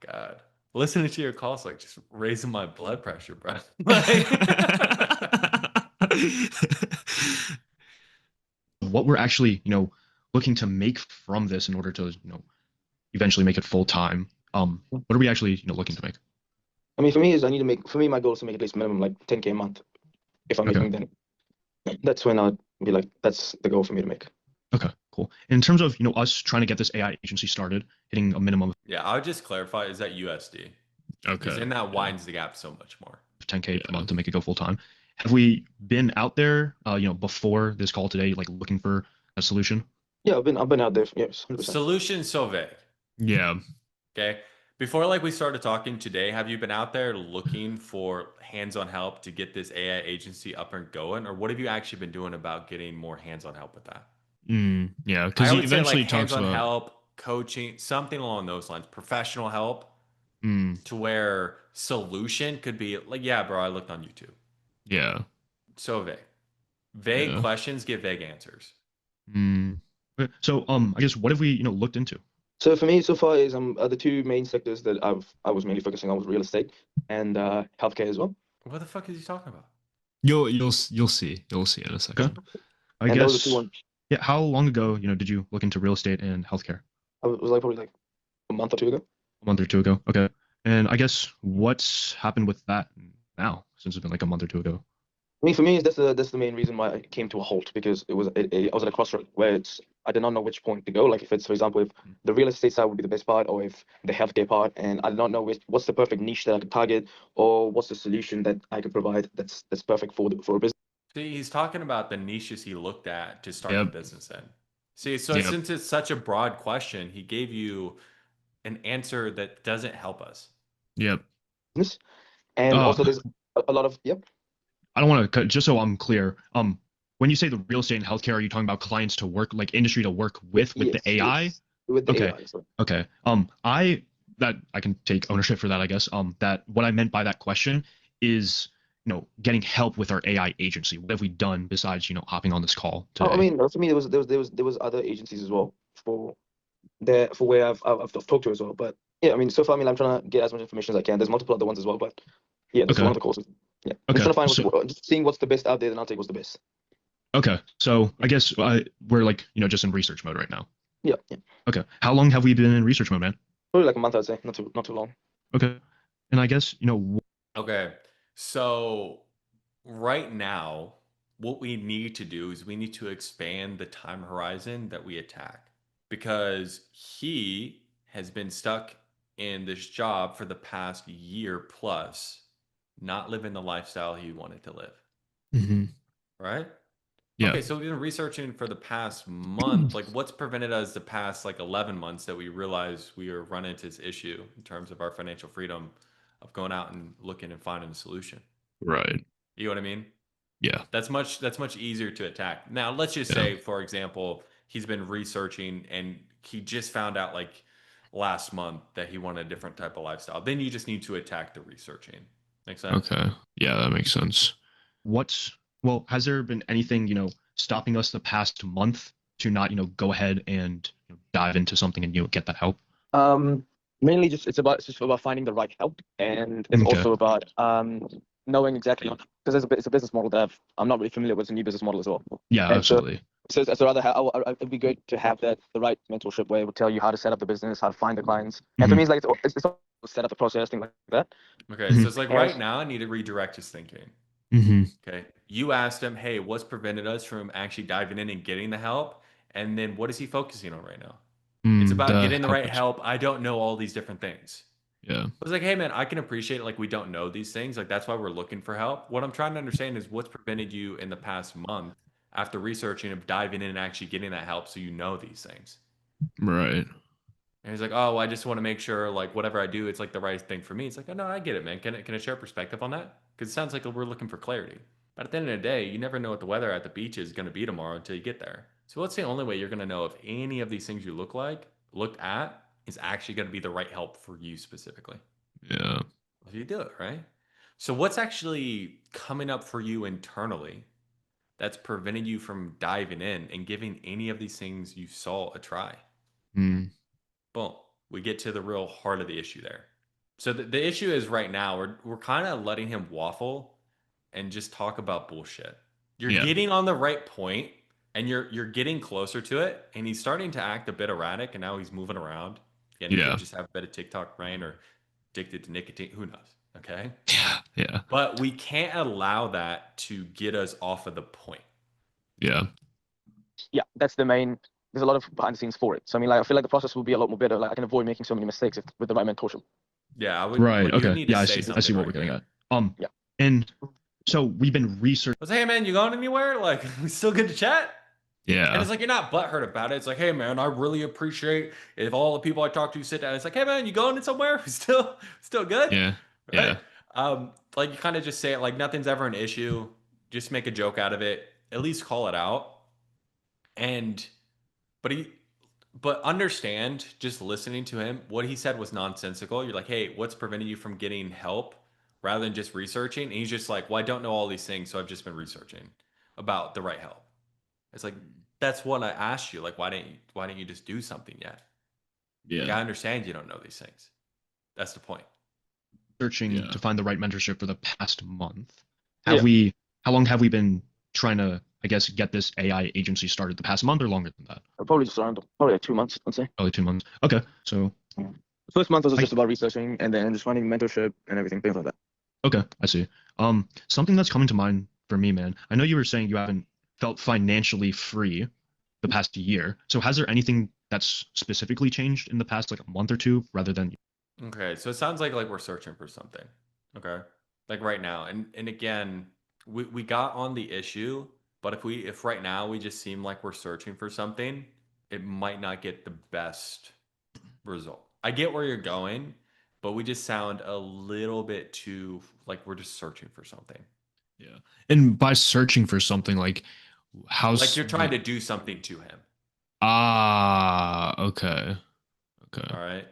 God, listening to your calls like just raising my blood pressure, bro. Like, What we're actually, looking to make from this in order to, eventually make it full time. What are we actually, looking to make? I mean, for me is I need to make. For me, my goal is to make at least minimum like 10K a month. If I'm Okay. making, then that's when I'd be like, that's the goal for me to make. Okay, cool. In terms of, us trying to get this AI agency started, hitting a minimum of yeah, I would just clarify: is that USD? Because okay, then that yeah, widens the gap so much more. 10K per Yeah. month to make it go full time. Have we been out there, before this call today, like looking for a solution? Yeah, I've been out there. Yes, 100%. Solution so vague. Yeah. Okay. Before like we started talking today, have you been out there looking for hands-on help to get this AI agency up and going, or what have you actually been doing about getting more hands-on help with that? Yeah, I because he would say like eventually talks hands-on about help, coaching, something along those lines, professional help mm, to where solution could be like, yeah, bro, I looked on YouTube. yeah, So vague. Vague yeah. questions get vague answers. Mm. Okay, so I guess what have we, looked into? So for me, so far is the two main sectors that I was mainly focusing on was real estate and healthcare as well. What the fuck is he talking about? You'll see. You'll see in a second. I And those are two guess ones. yeah, how long ago, did you look into real estate and healthcare? I was like probably like a month or two ago. A month or two ago. Okay. And I guess what's happened with that now, since it's been like a month or two ago? I mean, for me, that's the main reason why it came to a halt because I was at a crossroad where I did not know which point to go. Like if it's for example, if the real estate side would be the best part, or if the healthcare part, and I did not know what's the perfect niche that I could target, or what's the solution that I could provide that's perfect for a business. See, he's talking about the niches he looked at to start the Yep. business in. See, so Yep. since it's such a broad question, he gave you an answer that doesn't help us. Yep. And also there's a lot of I don't want to cut, just so I'm clear. When you say the real estate and healthcare, are you talking about clients to work, like industry to work with yes, the AI? yes, with the Okay. AI. So. Okay. I can take ownership for that, I guess. That what I meant by that question is, getting help with our AI agency. What have we done besides, hopping on this call I today? mean, for me, there was other agencies as well for where I've talked to as well. But yeah, I mean, so far, I mean, I'm trying to get as much information as I can. There's multiple other ones as well, but yeah, this is Okay. one of the courses. Yeah, I'm Okay. trying to find So, just seeing what's the best out there, then I'll take what's the best. okay. So I guess we're like, just in research mode right now. Yeah, yeah. Okay. How long have we been in research mode, man? Probably like a month, I'd say, not too long. Okay. And I guess, Okay. So right now, what we need to do is we need to expand the time horizon that we attack because he has been stuck in this job for the past year plus, not living the lifestyle he wanted to live. mm-hmm. Right? Yeah. Okay, so we've been researching for the past month. Like, what's prevented us the past like 11 months that we realized we are running into this issue in terms of our financial freedom of going out and looking and finding a solution? Right. You know what I mean? Yeah. That's much easier to attack. Now, let's just Yeah. say, for example, he's been researching and he just found out like last month that he wanted a different type of lifestyle. Then you just need to attack the researching. Make sense? Okay. Yeah, that makes sense. Has there been anything, stopping us the past month to not, go ahead and dive into something and, get that help? Mainly it's just about finding the right help, and it's Okay. also about knowing exactly, because it's a business model that I'm not really familiar with. It's a new business model as well. Yeah, And absolutely. So rather, it'd be good to have the right mentorship where it would tell you how to set up the business, how to find the clients. And for me, it's like it's all set up the process, things like that. Okay, so it's like right now I need to redirect his thinking. Mm-hmm. Okay, you asked him, hey, what's prevented us from actually diving in and getting the help? And then what is he focusing on right now? It's about getting the right help. I don't know all these different things. Yeah. I was like, hey man, I can appreciate it. Like we don't know these things. Like that's why we're looking for help. What I'm trying to understand is what's prevented you in the past month after researching of diving in and actually getting that help so you know these things. Right. And he's like, oh, I just want to make sure like whatever I do, it's like the right thing for me. It's like, oh no, I get it, man. Can I share perspective on that? Because it sounds like we're looking for clarity. But at the end of the day, you never know what the weather at the beach is going to be tomorrow until you get there. So what's the only way you're going to know if any of these things you looked at, is actually going to be the right help for you specifically? Yeah. If you do it, right? So what's actually coming up for you internally that's preventing you from diving in and giving any of these things you saw a try? Mm. Boom. We get to the real heart of the issue there. So the issue is right now we're kind of letting him waffle and just talk about bullshit. You're getting on the right point and you're getting closer to it, and he's starting to act a bit erratic, and now he's moving around. Again, he could just have a bit of TikTok brain or addicted to nicotine. Who knows? Okay. Yeah. Yeah. But we can't allow that to get us off of the point. Yeah. Yeah, that's the main. There's a lot of behind the scenes for it. So I mean, like I feel like the process will be a lot more better. Like I can avoid making so many mistakes with the right mentorship. Yeah, I would. Right. Like, you Okay. need to Yeah, I say see. I something see what right we're getting here. at. Yeah. And so we've been researching. I was like, hey man, you going anywhere? Like, we still good to chat? Yeah. And it's like you're not butthurt about it. It's like, hey man, I really appreciate if all the people I talk to sit down. It's like, hey man, you going in somewhere? Still good? Yeah. Right? Yeah. Like you kind of just say it like nothing's ever an issue. Just make a joke out of it. At least call it out. And but understand, just listening to him, what he said was nonsensical. You're like, hey, what's preventing you from getting help rather than just researching? And he's just like, well, I don't know all these things, so I've just been researching about the right help. It's like, that's what I asked you. Like, why didn't you just do something yet? Yeah. Like, I understand you don't know these things. That's the point. Searching to find the right mentorship for the past month. How long have we been trying to, I guess, get this AI agency started? The past month or longer than that? Probably just around probably like 2 months, I'd say. Probably 2 months. Okay. So the first month was just about researching and then just finding mentorship and everything, things like that. Okay, I see. Something that's coming to mind for me, man. I know you were saying you haven't felt financially free the past year. So has there anything that's specifically changed in the past like a month or two rather than? Okay, so it sounds like we're searching for something. Okay, like right now, and again, we got on the issue, but if right now we just seem like we're searching for something, it might not get the best result. I get where you're going, but we just sound a little bit too like we're just searching for something. Yeah, and by searching for something, like how's like you're trying to do something to him. Okay. All right.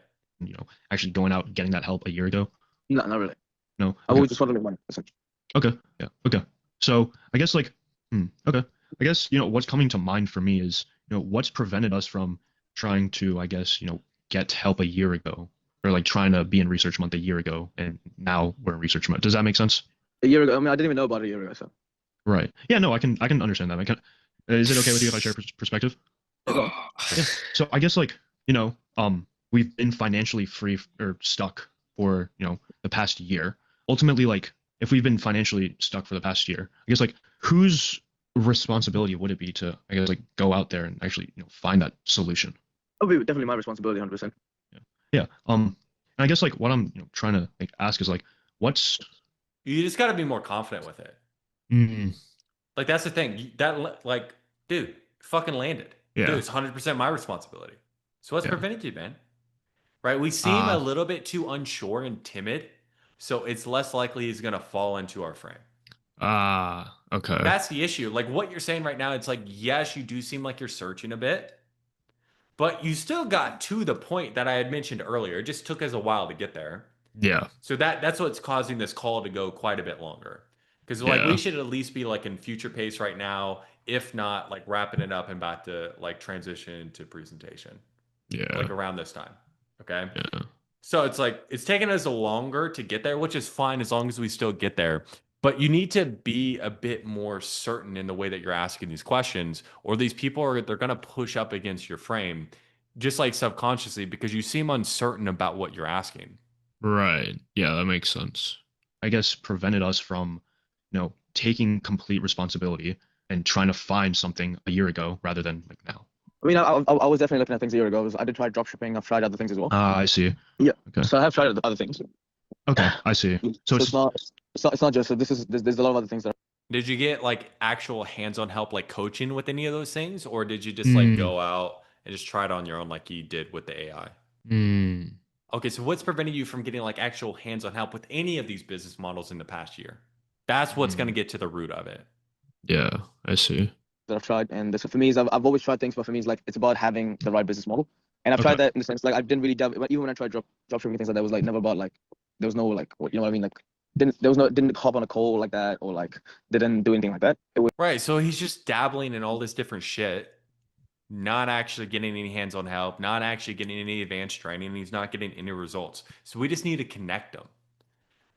Actually going out and getting that help a year ago? No, not really. No. Okay. I always just want to make money, essentially. Okay. Yeah. Okay. So I guess okay. I guess, what's coming to mind for me is, what's prevented us from trying to, I guess, get help a year ago, or like trying to be in research month a year ago, and now we're in research month. Does that make sense? A year ago, I mean, I didn't even know about it a year ago, so. Right. Yeah. No, I can understand that. Is it okay with you if I share perspective? Yeah. Yeah. So I guess like, we've been financially free or stuck for, the past year. Ultimately, like if we've been financially stuck for the past year, I guess like whose responsibility would it be to, I guess, like go out there and actually, find that solution? That would be definitely my responsibility, 100%. Yeah. Yeah. And I guess like what I'm, trying to like ask is like, what's You just got to be more confident with it. mm, Like that's the thing. That like, dude, fucking landed. yeah. Dude, it's 100% my responsibility. So what's Yeah. preventing you, man? Right? We seem a little bit too unsure and timid, so it's less likely he's gonna fall into our frame. Okay. That's the issue. Like what you're saying right now, it's like, yes, you do seem like you're searching a bit, but you still got to the point that I had mentioned earlier. It just took us a while to get there. Yeah. So that's what's causing this call to go quite a bit longer. Because like Yeah. we should at least be like in future pace right now, if not like wrapping it up and about to like transition to presentation. Yeah. Like around this time. Okay. Yeah. So it's like it's taken us a longer to get there, which is fine as long as we still get there. But you need to be a bit more certain in the way that you're asking these questions, or these people they're gonna push up against your frame, just like subconsciously, because you seem uncertain about what you're asking. Right. Yeah, that makes sense. I guess prevented us from, taking complete responsibility and trying to find something a year ago rather than like now. I mean, I was definitely looking at things a year ago. I did try dropshipping. I've tried other things as well. I see. Yeah. Okay. So I have tried other things. Okay, I see. So it's not just so there's a lot of other things that. Did you get like actual hands-on help, like coaching with any of those things, or did you just like go out and just try it on your own, like you did with the AI? Okay, so what's preventing you from getting like actual hands-on help with any of these business models in the past year? That's what's going to get to the root of it. Yeah, I see. That I've tried, and for me is I've always tried things, but for me it's like it's about having the right business model, and I've tried that in the sense like I didn't really delve, even when I tried dropshipping and things like that, was like never about like there was no like you know what I mean, like didn't hop on a call like that, or like didn't do anything like that. It was right. So he's just dabbling in all this different shit, not actually getting any hands-on help, not actually getting any advanced training, and he's not getting any results. So we just need to connect them.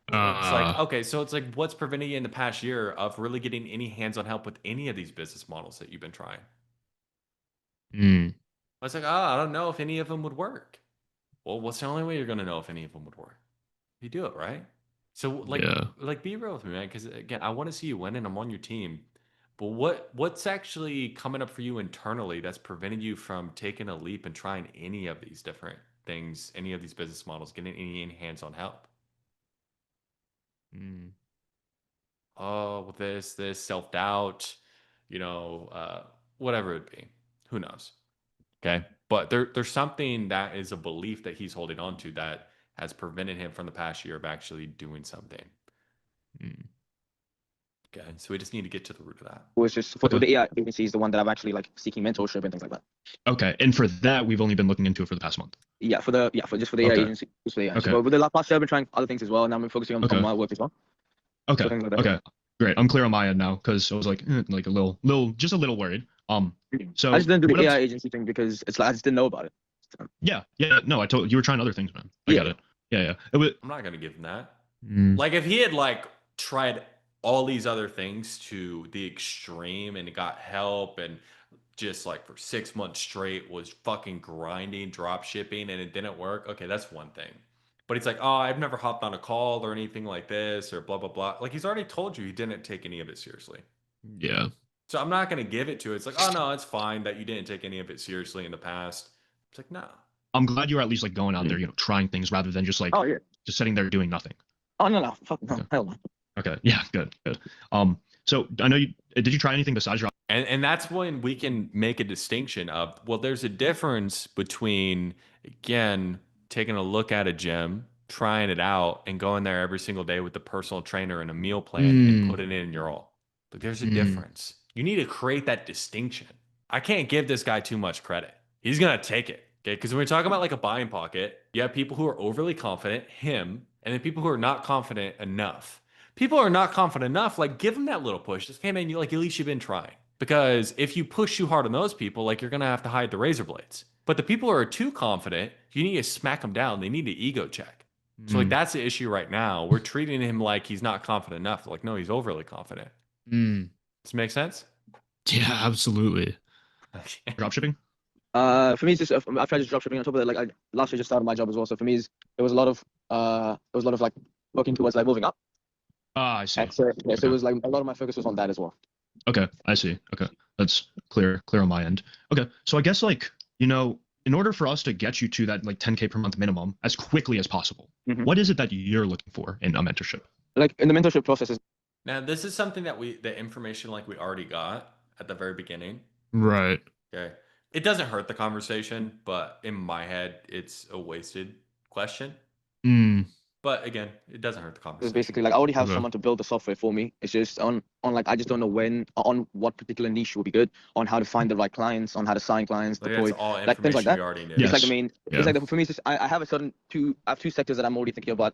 It's like, okay, so it's like, what's preventing you in the past year of really getting any hands-on help with any of these business models that you've been trying? I was like, I don't know if any of them would work. Well, what's the only way you're going to know if any of them would work? You do it, right? So like be real with me, man, because again, I want to see you win and I'm on your team. But what's actually coming up for you internally that's preventing you from taking a leap and trying any of these different things, any of these business models, getting any hands-on help? Oh, this self-doubt, whatever it be. Who knows? Okay. But there's something that is a belief that he's holding on to that has prevented him from the past year of actually doing something. Okay. So we just need to get to the root of that. It was just for the AI agency is the one that I'm actually like seeking mentorship and things like that. Okay. And for that, we've only been looking into it for the past month. Yeah, for the AI agency. Okay. But with the last year, I've been trying other things as well, and I'm focusing on my work as well. Okay. So okay. Great. I'm clear on my end now because I was like a just a little worried. So I just didn't do the AI agency thing because it's like I just didn't know about it. Yeah. No, I told you were trying other things, man. I got it. Yeah. I'm not gonna give him that. Like if he had like tried all these other things to the extreme and got help and just like for 6 months straight was fucking grinding drop shipping and it didn't work, okay, that's one thing. But he's like, oh, I've never hopped on a call or anything like this or blah blah blah. Like he's already told you he didn't take any of it seriously. Yeah. So I'm not going to give it to it. It's like, oh no, it's fine that you didn't take any of it seriously in the past. It's like, no. I'm glad you're at least like going out there, trying things rather than just like just sitting there doing nothing. Oh no, fuck no, hell no. Okay, yeah, good. So I know did you try anything besides your? And that's when we can make a distinction of, well, there's a difference between, again, taking a look at a gym, trying it out, and going there every single day with the personal trainer and a meal plan and putting it in your all. But there's a difference. You need to create that distinction. I can't give this guy too much credit. He's going to take it. Okay. Because when we talk about like a buying pocket, you have people who are overly confident, him, and then people who are not confident enough. People who are not confident enough, like give them that little push. Just, hey man, at least you've been trying. Because if you push too hard on those people, like you're going to have to hide the razor blades. But the people who are too confident, you need to smack them down. They need to ego check. So like that's the issue right now. We're treating him like he's not confident enough. Like, no, he's overly confident. Does it make sense? Yeah, absolutely. Dropshipping? For me, it's just I've tried just drop shipping on top of that. Like last year, just started my job as well. So for me, it was a lot of like working towards like moving up. I see. And so yeah, so Okay. it was like a lot of my focus was on that as well. Okay, I see. Okay, that's clear on my end. Okay, so I guess like, in order for us to get you to that like 10K per month minimum as quickly as possible, what is it that you're looking for in a mentorship? Like in the mentorship process Now, this is something that the information like we already got at the very beginning. Right. Okay. It doesn't hurt the conversation, but in my head, it's a wasted question. But again, it doesn't hurt the It's conversation. basically like I already have someone to build the software for me. It's just on like I just don't know on what particular niche will be good, on how to find the right clients, on how to sign clients, Like deploy, that's all like things like information that. we already knew. It's like it's like for me, it's just I have two sectors that I'm already thinking about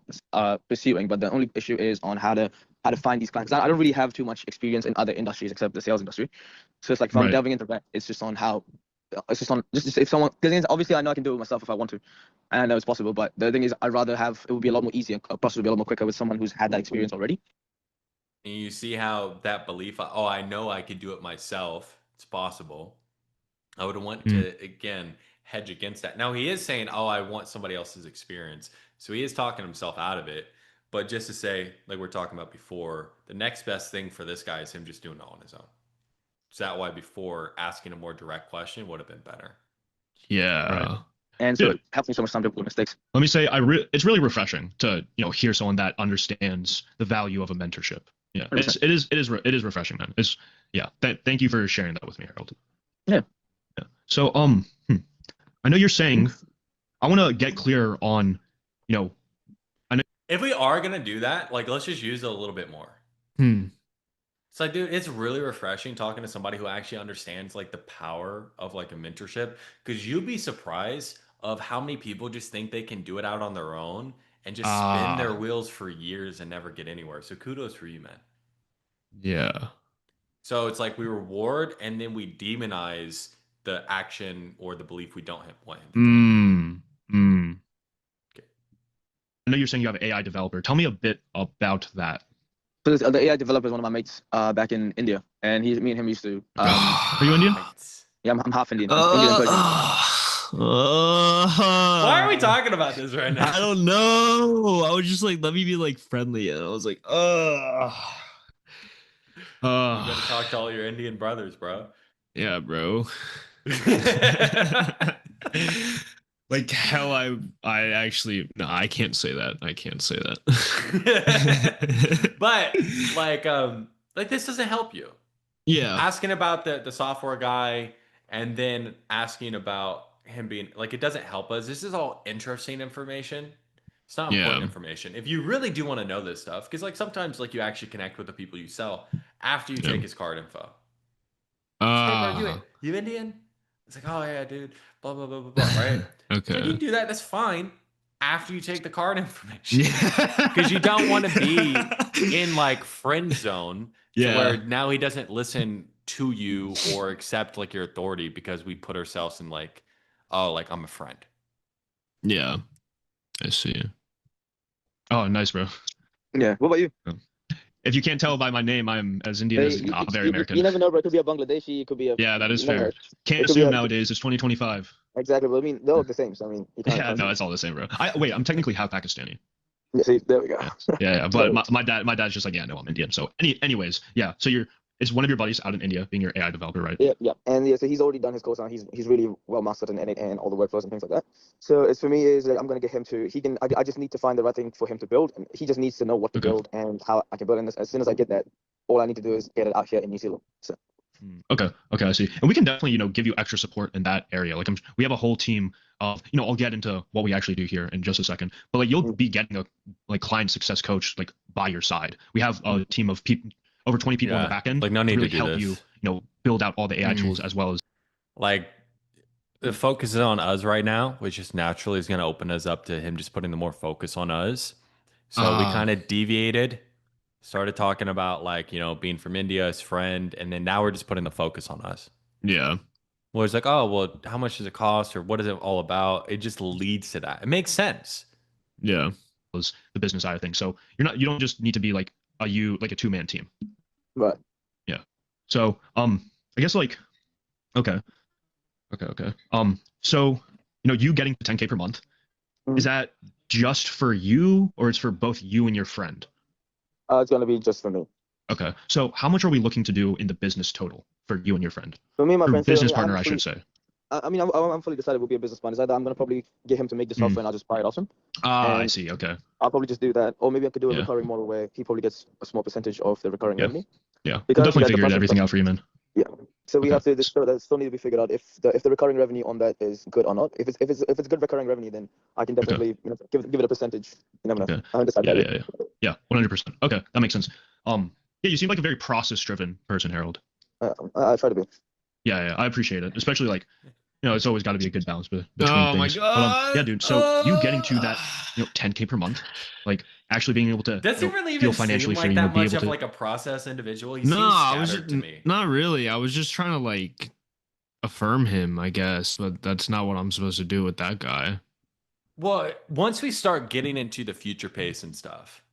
pursuing, but the only issue is on how to find these clients. I don't really have too much experience in other industries except the sales industry, so it's like if I'm delving into that, it's just on how. It's just on just if someone because obviously I know I can do it myself if I want to, and I know it's possible. But the thing is, I'd rather have it would be a lot more easier, process would be a lot more quicker with someone who's had that experience already. And you see how that belief, oh, I know I could do it myself. It's possible. I would want to again hedge against that. Now he is saying, oh, I want somebody else's experience, so he is talking himself out of it. But just to say, like we're talking about before, the next best thing for this guy is him just doing it on his own. So that why before asking a more direct question would have been better. Yeah. Right. And so it helps me so much time to avoid mistakes. Let me say, it's really refreshing to hear someone that understands the value of a mentorship. Yeah, it is refreshing, man. Thank you for sharing that with me, Harold. Yeah. So I know you're saying I want to get clear on, I know if we are gonna do that, like let's just use it a little bit more. It's like, dude, it's really refreshing talking to somebody who actually understands like the power of like a mentorship, because you'd be surprised of how many people just think they can do it out on their own and just spin their wheels for years and never get anywhere. So kudos for you, man. Yeah. So it's like we reward and then we demonize the action or the belief we don't want him to take. Okay. I know you're saying you have an AI developer. Tell me a bit about that. So the AI developer is one of my mates back in India, and me and him used to. Are you Indian? Yeah, I'm half Indian. Indian and Persian. Why are we talking about this right now? I don't know. I was just like, let me be like friendly, and I was like, you gotta talk to all your Indian brothers, bro. Yeah, bro. Like hell, I actually no, I can't say that. I can't say that. But like this doesn't help you. Yeah. Asking about the software guy and then asking about him being like, it doesn't help us. This is all interesting information. It's not important information. If you really do want to know this stuff, because like sometimes like you actually connect with the people you sell after you take his card info. Hey, bro, you Indian? It's like, oh yeah, dude, blah blah blah blah blah, right? Okay. So you do that, that's fine. After you take the card information, because you don't want to be in like friend zone, where now he doesn't listen to you or accept like your authority because we put ourselves in like, oh, like I'm a friend. Yeah, I see. Oh, nice, bro. Yeah. What about you? If you can't tell by my name, I'm as Indian as very American. You never know, bro. It could be a Bangladeshi. It could be a. Yeah, that is fair. Can't assume nowadays. It's 2025. Exactly. But I mean, they look the same. So I mean, you can't. Yeah, no, it's all the same, bro. Wait, I'm technically half Pakistani. Yeah, see, there we go. Yeah, but my dad's just like, yeah, no, I'm Indian. So anyways, yeah. So it's one of your buddies out in India being your AI developer, right? Yeah. And yeah, so he's already done his course now. He's really well mastered in and all the workflows and things like that. So it's for me is like I'm gonna get him to I just need to find the right thing for him to build, and he just needs to know what to build and how I can build. And as soon as I get that, all I need to do is get it out here in New Zealand. So. Okay, I see. And we can definitely, give you extra support in that area. Like we have a whole team of, I'll get into what we actually do here in just a second. But like you'll be getting a client success coach like by your side. We have a team of people, over 20 people on the back end, like no need to really to help this. you, build out all the AI tools as well as. Like the focus is on us right now, which just naturally is going to open us up to him just putting the more focus on us. So we kind of deviated. Started talking about like, being from India, his friend, and then now we're just putting the focus on us. Yeah. Well, it's like, oh, well, how much does it cost or what is it all about? It just leads to that. It makes sense. Yeah. Was the business side of things. So you don't just need to be like a 2-man team. Right. Yeah. So I guess like, okay. Okay. So, you getting to 10K per month, is that just for you or it's for both you and your friend? It's gonna be just for me. Okay. So how much are we looking to do in the business total for you and your friend? For me and my Or friends, business partner, I should say. I'm fully decided we'll be a business partner. It's either I'm gonna probably get him to make the software and I'll just buy it off him. I And see. Okay. I'll probably just do that, or maybe I could do a Yeah. recurring model where he probably gets a small percentage of the recurring Yeah. revenue. Yeah. We'll Because definitely that's the figure front end everything stuff. out for you, man. Yeah. So we Okay. have to that still need to be figured out if the recurring revenue on that is good or not. If it's good recurring revenue, then I can definitely give it a percentage. You never know. Okay. I haven't decided that yet. Yeah. 100%. Okay, that makes sense. Yeah, you seem like a very process-driven person, Harold. I try to be. Yeah, I appreciate it. Especially like, it's always got to be a good balance between Oh my things. But yeah, god. dude. So you getting to that, 10K per month, like actually being able to, Does he really feel even financially seem free, like that be much able of to. like a process individual? He No, seems I was scattered just to me. not really. I was just trying to like affirm him, I guess, but that's not what I'm supposed to do with that guy. Well, once we start getting into the future pace and stuff,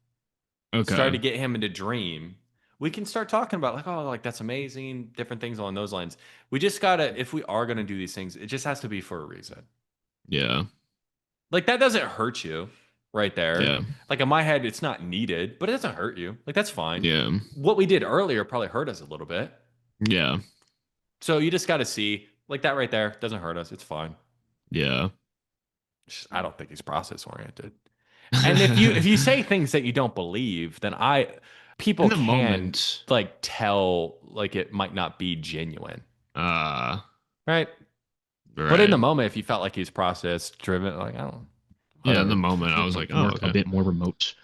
start to Okay. get him into dream, we can start talking about like, oh, like that's amazing, different things along those lines. We just gotta, if we are gonna do these things, it just has to be for a reason. Yeah. Like that doesn't hurt you right there. Yeah. Like in my head, it's not needed, but it doesn't hurt you. Like that's fine. Yeah. What we did earlier probably hurt us a little bit. Yeah. So you just got to see like that right there doesn't hurt us. It's fine. Yeah. I don't think he's process oriented. And if you say things that you don't believe, then people In the can moment. like tell like it might not be genuine. Uh Right. But in the moment, if you felt like he's process driven, like I don't. Yeah, in Whatever. the moment I was like, oh, okay. A bit more remote.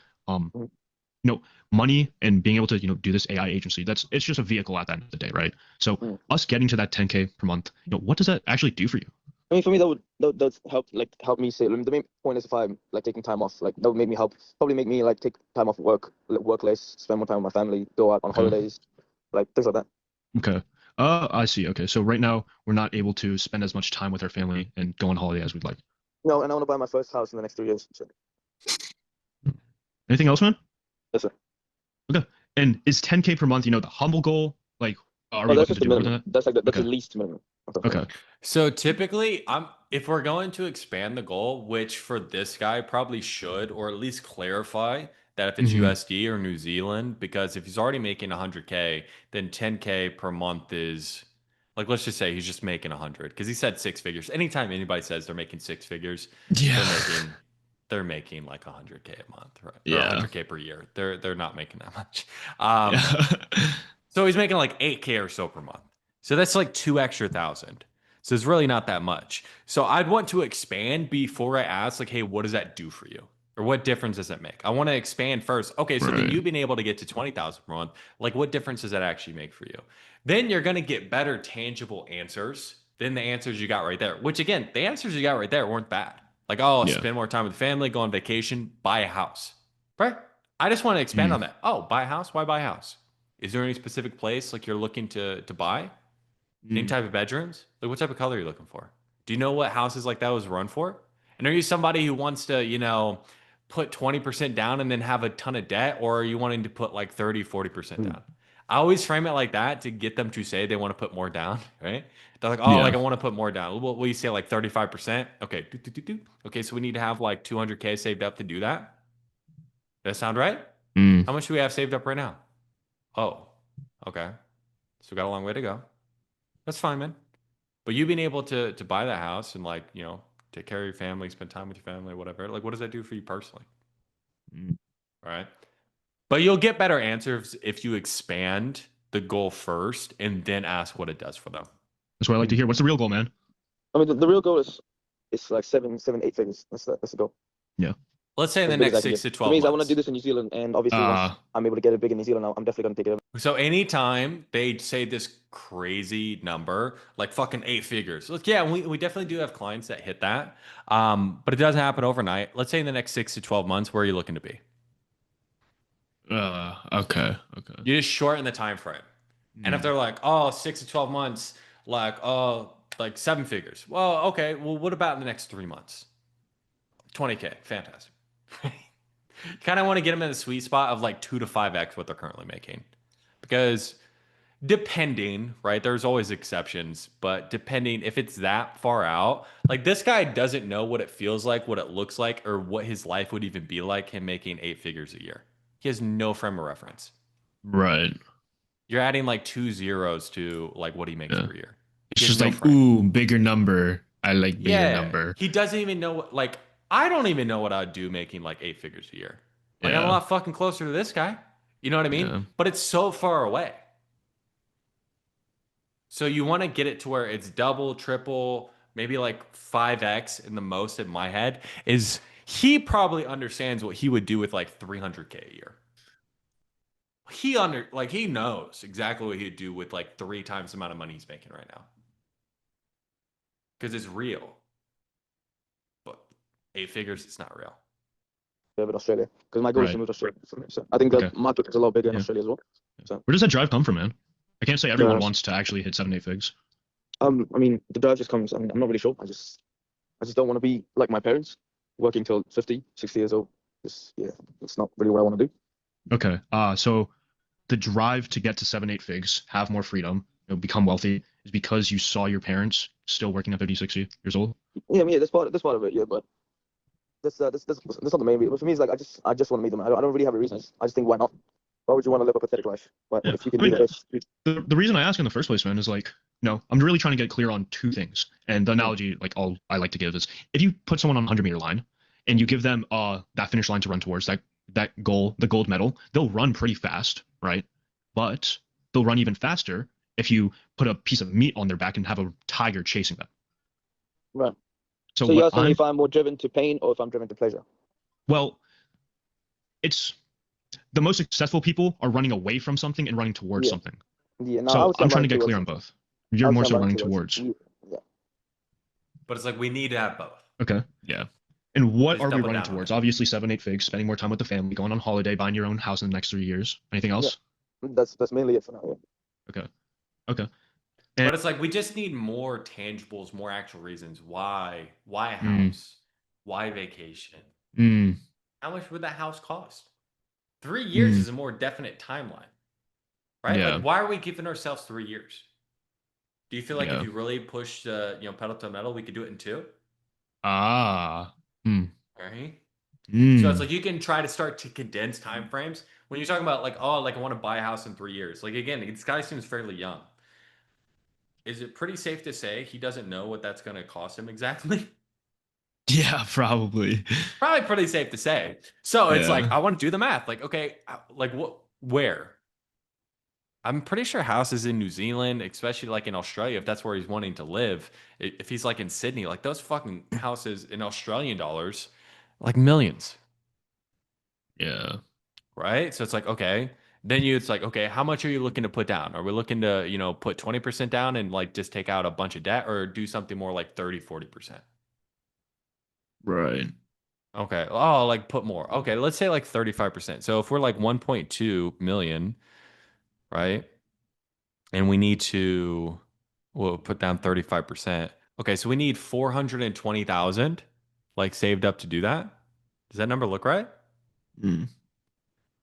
Money and being able to, do this AI agency, it's just a vehicle at the end of the day, right? So us getting to that 10K per month, what does that actually do for you? I mean, for me, that would help me say. I mean, the main point is if I'm like taking time off, like that would probably make me like take time off work less, spend more time with my family, go out on holidays, like things like that. Okay. I see. Okay. So right now we're not able to spend as much time with our family and go on holiday as we'd like. No, and I want to buy my first house in the next 3 years. So. Anything else, man? Yes, sir. Okay. And is 10K per month, the humble goal? Like, are we that's looking just to the do more than minimum. that? That's like that's Okay. the least minimum. Okay. So typically, if we're going to expand the goal, which for this guy probably should, or at least clarify that if it's USD or New Zealand, because if he's already making 100K, then 10K per month is like, let's just say he's just making 100 because he said six figures. Anytime anybody says they're making six figures, they're making like 100K a month, right? Or 100K per year. They're not making that much. So he's making like 8K or so per month. So that's like 2,000 extra. So it's really not that much. So I'd want to expand before I ask, like, hey, what does that do for you? Or what difference does it make? I want to expand first. Okay, so then you've been able to get to 20,000 per month. Like, what difference does that actually make for you? Then you're going to get better tangible answers than the answers you got right there. Which again, the answers you got right there weren't bad. Like, oh, spend more time with family, go on vacation, buy a house. Right? I just want to expand on that. Oh, buy a house? Why buy a house? Is there any specific place like you're looking to buy? Any type of bedrooms? Like what type of color are you looking for? Do you know what houses like that was run for? And are you somebody who wants to, put 20% down and then have a ton of debt? Or are you wanting to put like 30, 40% down? I always frame it like that to get them to say they want to put more down, right? They're like, oh, like I want to put more down. Will you say like 35%? Okay. Okay, so we need to have like 200K saved up to do that. Does that sound right? How much do we have saved up right now? Oh, okay. So we got a long way to go. That's fine, man. But you being able to buy that house and like, take care of your family, spend time with your family, whatever. Like, what does that do for you personally? All right. But you'll get better answers if you expand the goal first and then ask what it does for them. That's what I like to hear. What's the real goal, man? I mean, the real goal is like 8 figures. That's the goal. Yeah. Let's say in the next 6 to 12 months. I want to do this in New Zealand, and obviously once I'm able to get it big in New Zealand, I'm definitely going to take it. So anytime they say this crazy number, like fucking 8 figures, look, yeah, we definitely do have clients that hit that, but it doesn't happen overnight. Let's say in the next 6 to 12 months, where are you looking to be? Okay. You just shorten the time frame. And if they're like, oh, 6 to 12 months, like, oh, like 7 figures. Well, okay. Well, what about in the next 3 months? 20K. Fantastic. You kind of want to get them in the sweet spot of like 2 to 5x what they're currently making. Because Depending, right? There's always exceptions, but depending if it's that far out, like this guy doesn't know what it feels like, what it looks like, or what his life would even be like him making 8 figures a year. He has no frame of reference. Right. You're adding like 2 zeros to like what he makes Yeah. per year. It's He has just no like, frame. ooh, bigger number. I like bigger Yeah. number. He doesn't even know what, like, I don't even know what I'd do making like 8 figures a year. Like, I'm a Yeah. lot fucking closer to this guy. You know what I mean? Yeah. But it's so far away. So you want to get it to where it's double, triple, maybe like 5x in the most in my head is he probably understands what he would do with like 300K a year. He knows exactly what he'd do with like 3 times the amount of money he's making right now. Because it's real. But 8 figures, it's not real. Live in Australia because my goal is to Right. move to Australia. So I think the market is a lot bigger in Australia as well. So Where does that drive come from, man? I can't say everyone Yes. wants to actually hit 7, 8 figs. I mean, the drive just comes. I mean, I'm not really sure. I just don't want to be like my parents, working till 50, 60 years old. It's not really what I want to do. Okay. So the drive to get to 7, 8 figs, have more freedom, become wealthy, is because you saw your parents still working at 50, 60 years old. Yeah, I mean, yeah, that's part of it. Yeah, but that's not the main reason. But for me, it's like I just want to meet them. I don't really have a reason. I just think, why not? Why would you want to live a pathetic life? But Yeah. if you can I mean, do this, the reason I ask in the first place, man, is like, I'm really trying to get clear on 2 things. And the analogy, like, I like to give is if you put someone on a 100-meter line and you give them that finish line to run towards, that goal, the gold medal, they'll run pretty fast, right? But they'll run even faster if you put a piece of meat on their back and have a tiger chasing them. right. So So you're what asking me if I'm more driven to pain or if I'm driven to pleasure? well, it's the most successful people are running away from something and running towards Yeah. something. Yeah, no, I So would say I'm trying to running get clear on towards both. You're I would more say so I'm running towards. towards. Yeah. But it's like we need to have both. Okay. Yeah. And what Just are we double running down on towards? it. Obviously 7, 8 figs, spending more time with the family, going on holiday, buying your own house in the next 3 years. Anything else? That's mainly it for now. Yeah. Okay. But it's like we just need more tangibles, more actual reasons. Why a Mm. house? Why vacation? Mm. How much would that house cost? 3 years is a more definite timeline, right? Yeah. Like, why are we giving ourselves 3 years? Do you feel like if Yeah. you really push the pedal to the metal, we could do it in 2? Ah. Right. Mm. So it's like you can try to start to condense time frames when you're talking about like, oh, like I want to buy a house in 3 years. Like again, this guy seems fairly young. Is it pretty safe to say he doesn't know what that's going to cost him exactly? Yeah, probably. Probably pretty safe to say. So it's like, Yeah. I want to do the math. Like, okay, like what, where? I'm pretty sure houses in New Zealand, especially like in Australia, if that's where he's wanting to live, if he's like in Sydney, like those fucking houses in Australian dollars, like millions, Yeah. right? So it's like, okay, then it's like, okay, how much are you looking to put down? Are we looking to, put 20% down and like just take out a bunch of debt or do something more like 30, 40%? Right. Okay. Oh, like put more. Okay, let's say like 35%. So if we're like 1.2 million, right? And we need to we'll put down 35%. Okay, so we need 420,000 like saved up to do that. Does that number look right? Mm.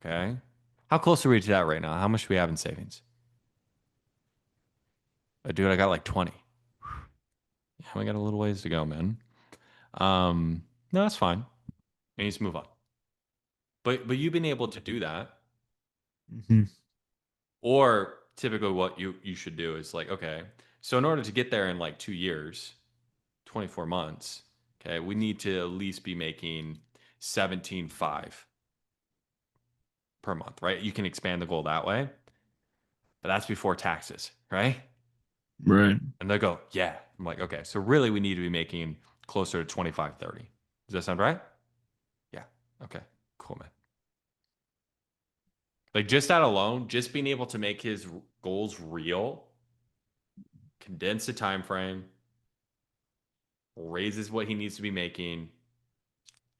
Okay. How close are we to that right now? How much do we have in savings? Dude, I got like 20. Yeah, we got a little ways to go, man. No, that's fine. We need to move on. But you've been able to do that. Mm-hmm. Or typically what you should do is like, okay, so in order to get there in like 2 years, 24 months, okay, we need to at least be making 17.5 per month, right? You can expand the goal that way, but that's before taxes, right? Right. And they'll go, yeah. I'm like, okay, so really we need to be making closer to 25, 30. Does that sound right? Yeah. Okay, cool, man. Like just that alone, just being able to make his goals real, condense the time frame, raises what he needs to be making.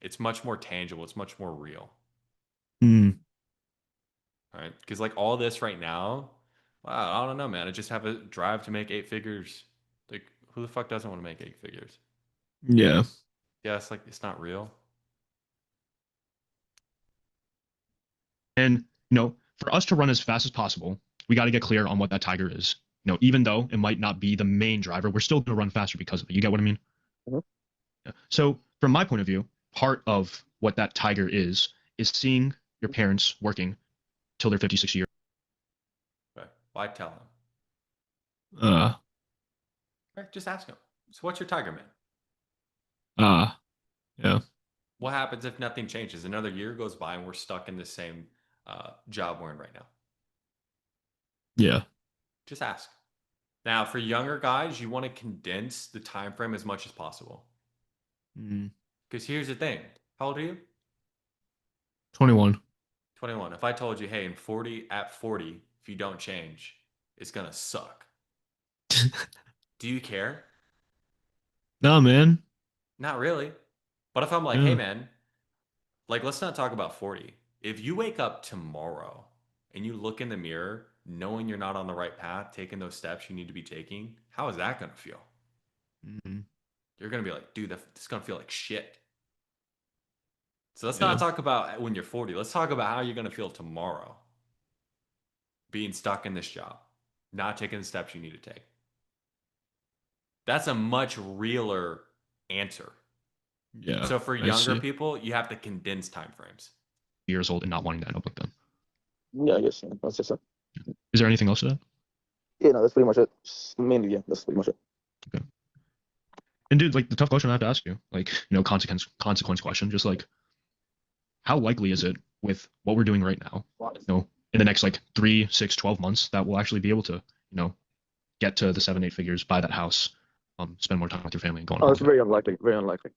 It's much more tangible. It's much more real. Mm. All right. Because like all this right now, wow, I don't know, man. I just have a drive to make 8 figures. Like, who the fuck doesn't want to make 8 figures? Yeah. Yeah, it's like it's not real. And for us to run as fast as possible, we got to get clear on what that tiger is. You know, even though it might not be the main driver, we're still going to run faster because of it. You get what I mean? Mhm. Yeah. So from my point of view, part of what that tiger is seeing your parents working till they're 50, 60 years. Okay. Why tell him? Uh, Right, just ask him. So what's your tiger, man? yeah. What happens if nothing changes? Another year goes by and we're stuck in the same job we're in right now. Yeah. Just ask. Now, for younger guys, you want to condense the time frame as much as possible. Because here's the thing. How old are you? 21. 21. If I told you, hey, at 40, if you don't change, it's gonna suck. Do you care? No, man. Not really. But if I'm like, hey Yeah. man, like let's not talk about 40. If you wake up tomorrow and you look in the mirror knowing you're not on the right path, taking those steps you need to be taking, how is that gonna feel? You're gonna be like, dude, this is gonna feel like shit. So let's not talk about when you're 40. Let's talk about how you're gonna feel tomorrow. Being stuck in this job, not taking the steps you need to take. That's a much realer answer. Yeah. So for younger people, you have to condense time frames. Years old and not wanting that notebook then. Yeah, I guess that's just it. Is there anything else to that? Yeah, no, that's pretty much it. Mainly, yeah, that's pretty much it. Okay. And dude, like the tough question I have to ask you, like, you know, consequence question, just like, how likely is it with what we're doing right now, you know, in the next like 3, 6, 12 months that we'll actually be able to, you know, get to the 7, 8 figures, buy that house, spend more time with your family and go on. Oh, it's very unlikely. Very unlikely.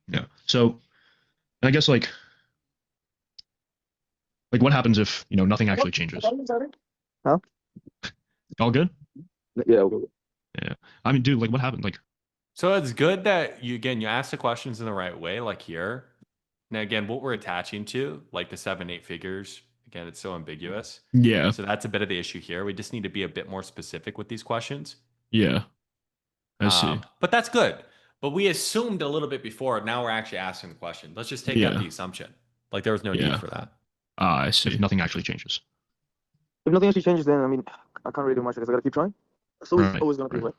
Yeah. So, and I guess like what happens if, you know, nothing actually changes? Huh? All good? Yeah. Okay. Yeah. I mean, dude, like what happened? Like, so it's good that you ask the questions in the right way, like here. Now, again, what we're attaching to, like the 7, 8 figures, again, it's so ambiguous. Yeah. So that's a bit of the issue here. We just need to be a bit more specific with these questions. Yeah. I see. But that's good. But we assumed a little bit before. Now we're actually asking the question. Let's just take out the assumption. Like there was no need for that. I see. If nothing actually changes. If nothing actually changes, then I mean, I can't really do much because I gotta keep trying. It's always gonna be way.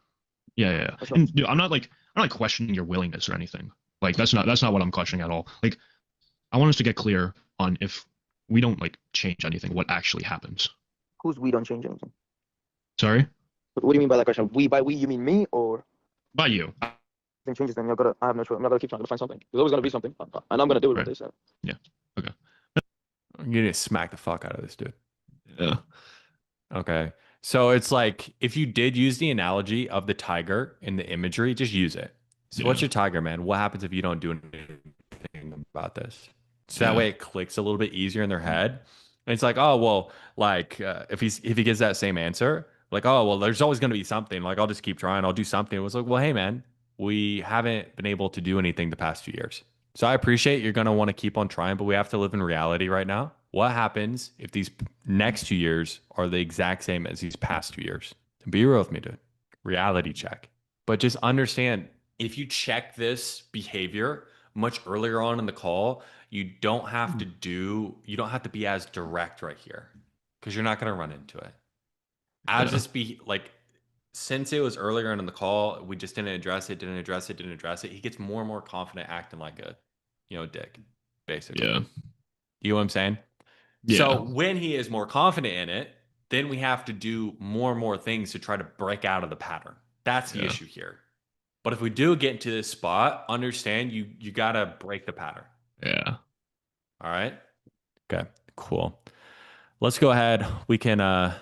Yeah. And dude, I'm not questioning your willingness or anything. Like that's not what I'm questioning at all. Like I want us to get clear on if we don't like change anything, what actually happens. Who's we don't change anything? Sorry? What do you mean by that question? By we, you mean me or? By you. If changes, then I have no choice. I'm not gonna keep trying to find something. There's always gonna be something, and I'm gonna do it one day. So. Yeah. Okay. You need to smack the fuck out of this dude. Yeah. Okay. So it's like if you did use the analogy of the tiger in the imagery, just use it. So what's your tiger, man? What happens if you don't do anything about this? So that way it clicks a little bit easier in their head. And it's like, oh, well, like if he gives that same answer, like, oh, well, there's always going to be something. Like, I'll just keep trying. I'll do something. It was like, well, hey, man, we haven't been able to do anything the past 2 years. So I appreciate you're going to want to keep on trying, but we have to live in reality right now. What happens if these next 2 years are the exact same as these past 2 years? Be real with me, dude. Reality check. But just understand, if you check this behavior much earlier on in the call, you don't have to be as direct right here because you're not going to run into it. I'll just be like, since it was earlier on in the call, we just didn't address it. He gets more and more confident acting like a, dick, basically. Yeah. You know what I'm saying? Yeah. So when he is more confident in it, then we have to do more and more things to try to break out of the pattern. That's the issue here. But if we do get into this spot, understand you got to break the pattern. Yeah. All right. Okay, cool. Let's go ahead. We can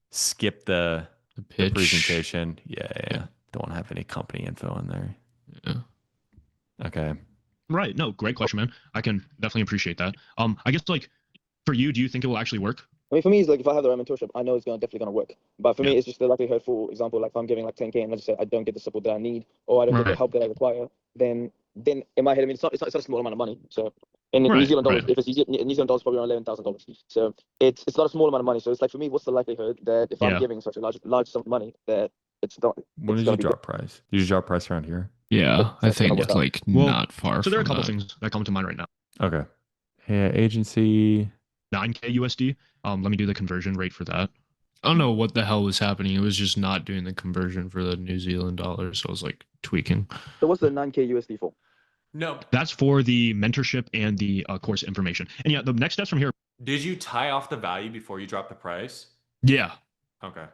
skip the pitch. Presentation. Yeah. Don't want to have any company info in there. Yeah. Okay. Right. No, great question, man. I can definitely appreciate that. I guess like for you, do you think it will actually work? I mean, for me, it's like if I have the right mentorship, I know it's definitely gonna work. But for me, it's just the likelihood. For example, like if I'm giving like 10K and I just say I don't get the support that I need, or I don't get the help that I require, then in my head, I mean, it's not a small amount of money. So in New Zealand dollars, if it's New Zealand dollars, probably around $11,000. So it's not a small amount of money. So it's like for me, what's the likelihood that if I'm giving such a large sum of money that it's not? When did you drop price? Did you drop price around here? Yeah, I think it's like not far. So there are a couple that. things that come to mind right now. Okay. Yeah, agency 9K USD. Let me do the conversion rate for that. I don't know what the hell was happening. It was just not doing the conversion for the New Zealand dollar, so I was like tweaking. So what's the 9K USD for? No. That's for the mentorship and the course information. And yeah, the next steps from here. Did you tie off the value before you drop the price? Yeah. Okay.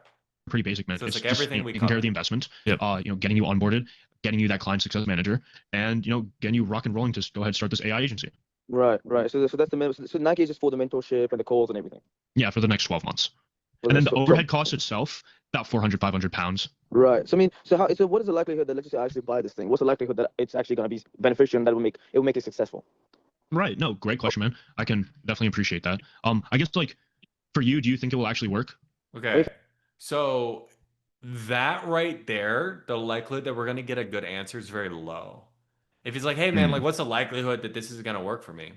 Pretty basic, man. So it's like just, everything we taking care of covered. the investment. Yep. Getting you onboarded, getting you that client success manager, and getting you rock and rolling to go ahead and start this AI agency. Right. So that's so 9K is just for the mentorship and the calls and everything. Yeah, for the next 12 months. For And then next the 12 overhead cost itself, about 400, 500 pounds. Right. So I mean, so what is the likelihood that, let's just say I actually buy this thing? What's the likelihood that it's actually going to be beneficial and that it will make it successful? Right. No, great question, man. I can definitely appreciate that. I guess like for you, do you think it will actually work? Okay. So that right there, the likelihood that we're going to get a good answer is very low. If he's like, hey man, like what's the likelihood that this is going to work for me?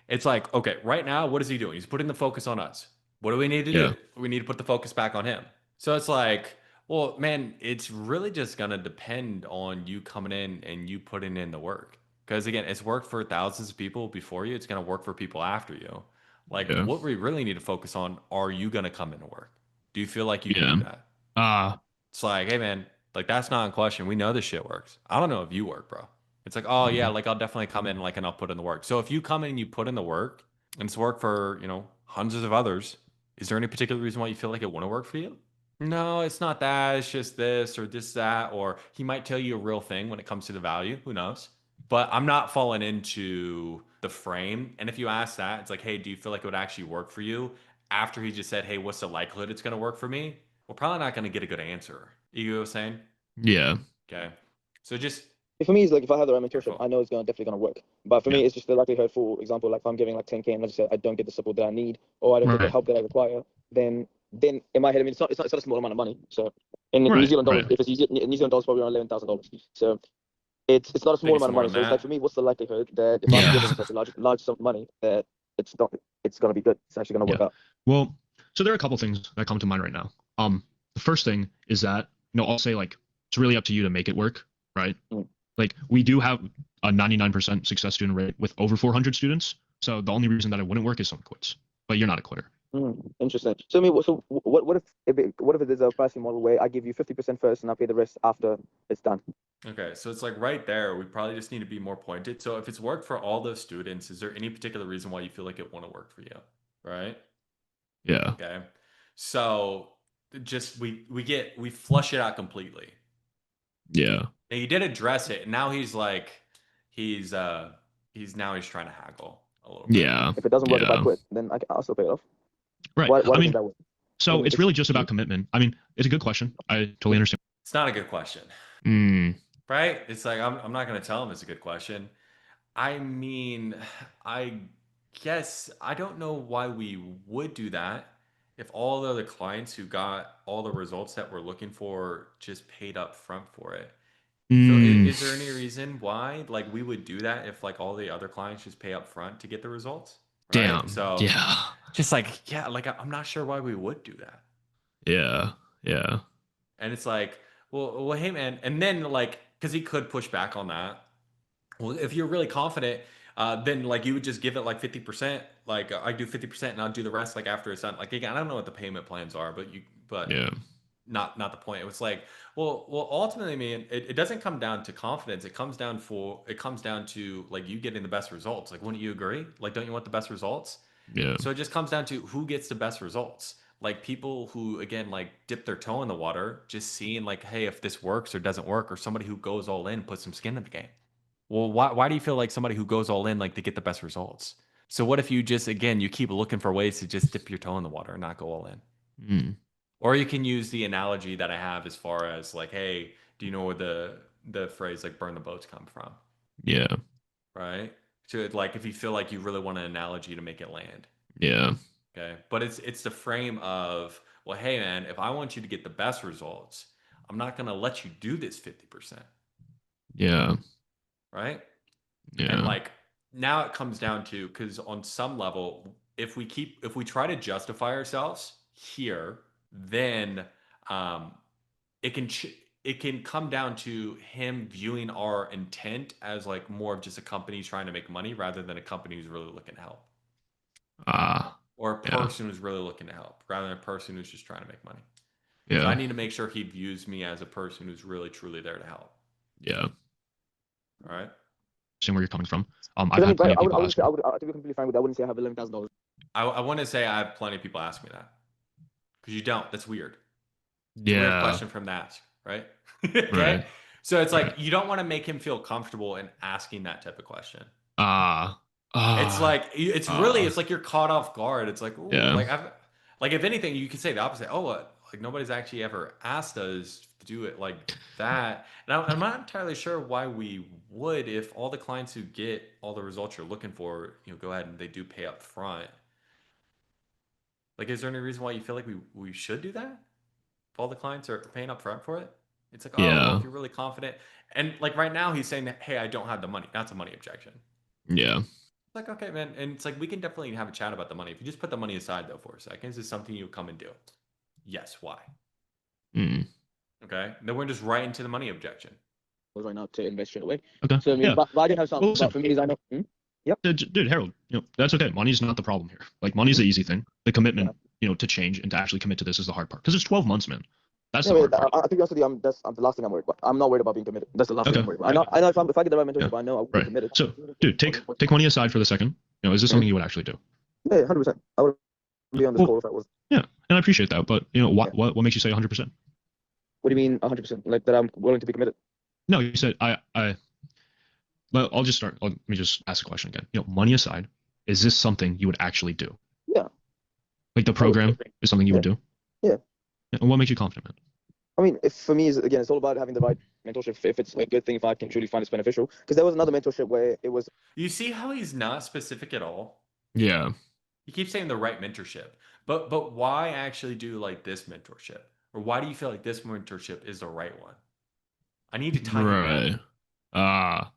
It's like, okay, right now, what is he doing? He's putting the focus on us. What do we need to do? We need to put the focus back on him. So it's like, well, man, it's really just going to depend on you coming in and you putting in the work. Because again, it's worked for thousands of people before you. It's going to work for people after you. Like what we really need to focus on, are you going to come into work? Do you feel like you can do that? It's like, hey man, like that's not in question. We know this shit works. I don't know if you work, bro. It's like, oh yeah, like I'll definitely come in, like, and I'll put in the work. So if you come in and you put in the work, and it's worked for hundreds of others, is there any particular reason why you feel like it wouldn't work for you? No, it's not that. It's just this or this that, or he might tell you a real thing when it comes to the value. Who knows? But I'm not falling into the frame. And if you ask that, it's like, hey, do you feel like it would actually work for you? After he just said, hey, what's the likelihood it's going to work for me? We're probably not going to get a good answer. You know what I'm saying? Yeah. Okay. So just for me, it's like if I have the right mentorship, I know it's definitely gonna work. But for me, it's just the likelihood. For example, like if I'm giving like 10K and let's say I don't get the support that I need or I don't get the help that I require, then in my head, I mean, it's not a small amount of money. So in New Zealand dollars, if it's New Zealand dollars, probably around $11,000. So it's not a small amount of money. So it's like for me, what's the likelihood that if I'm giving such a large sum of money that it's gonna be good. It's actually gonna work out. Well, so there are a couple things that come to mind right now. The first thing is that I'll say like it's really up to you to make it work, right? Like we do have a 99% success student rate with over 400 students. So the only reason that it wouldn't work is someone quits, but you're not a quitter. Interesting. So I mean, what if it is a pricing model where I give you 50% first and I pay the rest after it's done? Okay, so it's like right there, we probably just need to be more pointed. So if it's worked for all those students, is there any particular reason why you feel like it won't work for you? Right? Yeah. Okay. So just we flush it out completely. Yeah. Now you did address it, and now he's like he's trying to haggle a little bit. Yeah. If it doesn't work, if I quit, then I'll still pay it off. Right. Why I mean, that way? So it's really just about commitment. I mean, it's a good question. I totally understand. It's not a good question. Right? It's like I'm not going to tell him it's a good question. I mean, I guess I don't know why we would do that if all the other clients who got all the results that we're looking for just paid up front for it. So is there any reason why like we would do that if like all the other clients just pay up front to get the results? Right? Damn. So yeah. Just like, yeah, like I'm not sure why we would do that. Yeah. Yeah. And it's like, well, hey man, and then like, because he could push back on that. Well, if you're really confident, then like you would just give it like 50%. Like I do 50% and I'll do the rest like after it's done. Like again, I don't know what the payment plans are, but yeah. Not the point. It was like, well, ultimately, man, it doesn't come down to confidence. It comes down to like you getting the best results. Like, wouldn't you agree? Like, don't you want the best results? Yeah. So it just comes down to who gets the best results. Like people who, again, like dip their toe in the water, just seeing like, hey, if this works or doesn't work, or somebody who goes all in, puts some skin in the game. Well, why do you feel like somebody who goes all in, like to get the best results? So what if you just, again, you keep looking for ways to just dip your toe in the water and not go all in? Or you can use the analogy that I have as far as like, hey, do you know where the phrase like burn the boats come from? Yeah. Right? So like if you feel like you really want an analogy to make it land. Yeah. Okay. But it's the frame of, well, hey man, if I want you to get the best results, I'm not gonna let you do this 50%. Yeah. Right? Yeah. And like now it comes down to, because on some level, if we try to justify ourselves here, then it can come down to him viewing our intent as like more of just a company trying to make money rather than a company who's really looking to help. or a person who's really looking to help rather than a person who's just trying to make money. Yeah. So I need to make sure he views me as a person who's really truly there to help. Yeah. All right. Seeing where you're coming from. I've had plenty of people ask me. I would be completely fine with that. I wouldn't say I have $11,000. I want to say I have plenty of people ask me that because you don't. That's weird. It's a Yeah. weird question from that, right? Okay. Right. So it's like you don't want to make him feel comfortable in asking that type of question. It's like it's like you're caught off guard. It's like, ooh, like if anything, you could say the opposite. Oh, like nobody's actually ever asked us to do it like that. And I'm not entirely sure why we would if all the clients who get all the results you're looking for, go ahead and they do pay up front. Like, is there any reason why you feel like we should do that? If all the clients are paying up front for it? It's like, oh, well, if you're really confident. And like right now he's saying that, hey, I don't have the money. That's a money objection. Yeah. It's like, okay, man. And it's like, we can definitely have a chat about the money. If you just put the money aside though for a second, is this something you come and do? Yes. Why? Okay. Then we're just right into the money objection. Right now to invest straight away. Okay. So I mean, but I didn't have some. Well, but for me, I know. Yep. Dude, Harold, that's okay. Money's not the problem here. Like, money's the easy thing. The commitment, to change and to actually commit to this is the hard part. Because it's 12 months, man. That's the hard part. I think honestly, that's the last thing I'm worried about. I'm not worried about being committed. That's the last thing I'm worried about. I know if I get the right mentorship, I know I will be committed. So, dude, take money aside for the second. Is this something you would actually do? Yeah, 100%. I would be on this call if I was. Yeah, and I appreciate that. But what makes you say 100%? What do you mean 100%? Like that I'm willing to be committed? No, you said Well, I'll just start. Let me just ask the question again. Money aside, is this something you would actually do? Yeah. Like the program is something you would do? Yeah. And what makes you confident? I mean, if for me, again, it's all about having the right mentorship. If it's a good thing, if I can truly find it's beneficial. Because there was another mentorship where it was. You see how he's not specific at all? Yeah. He keeps saying the right mentorship, but why actually do like this mentorship, or why do you feel like this mentorship is the right one? I need to tie him down.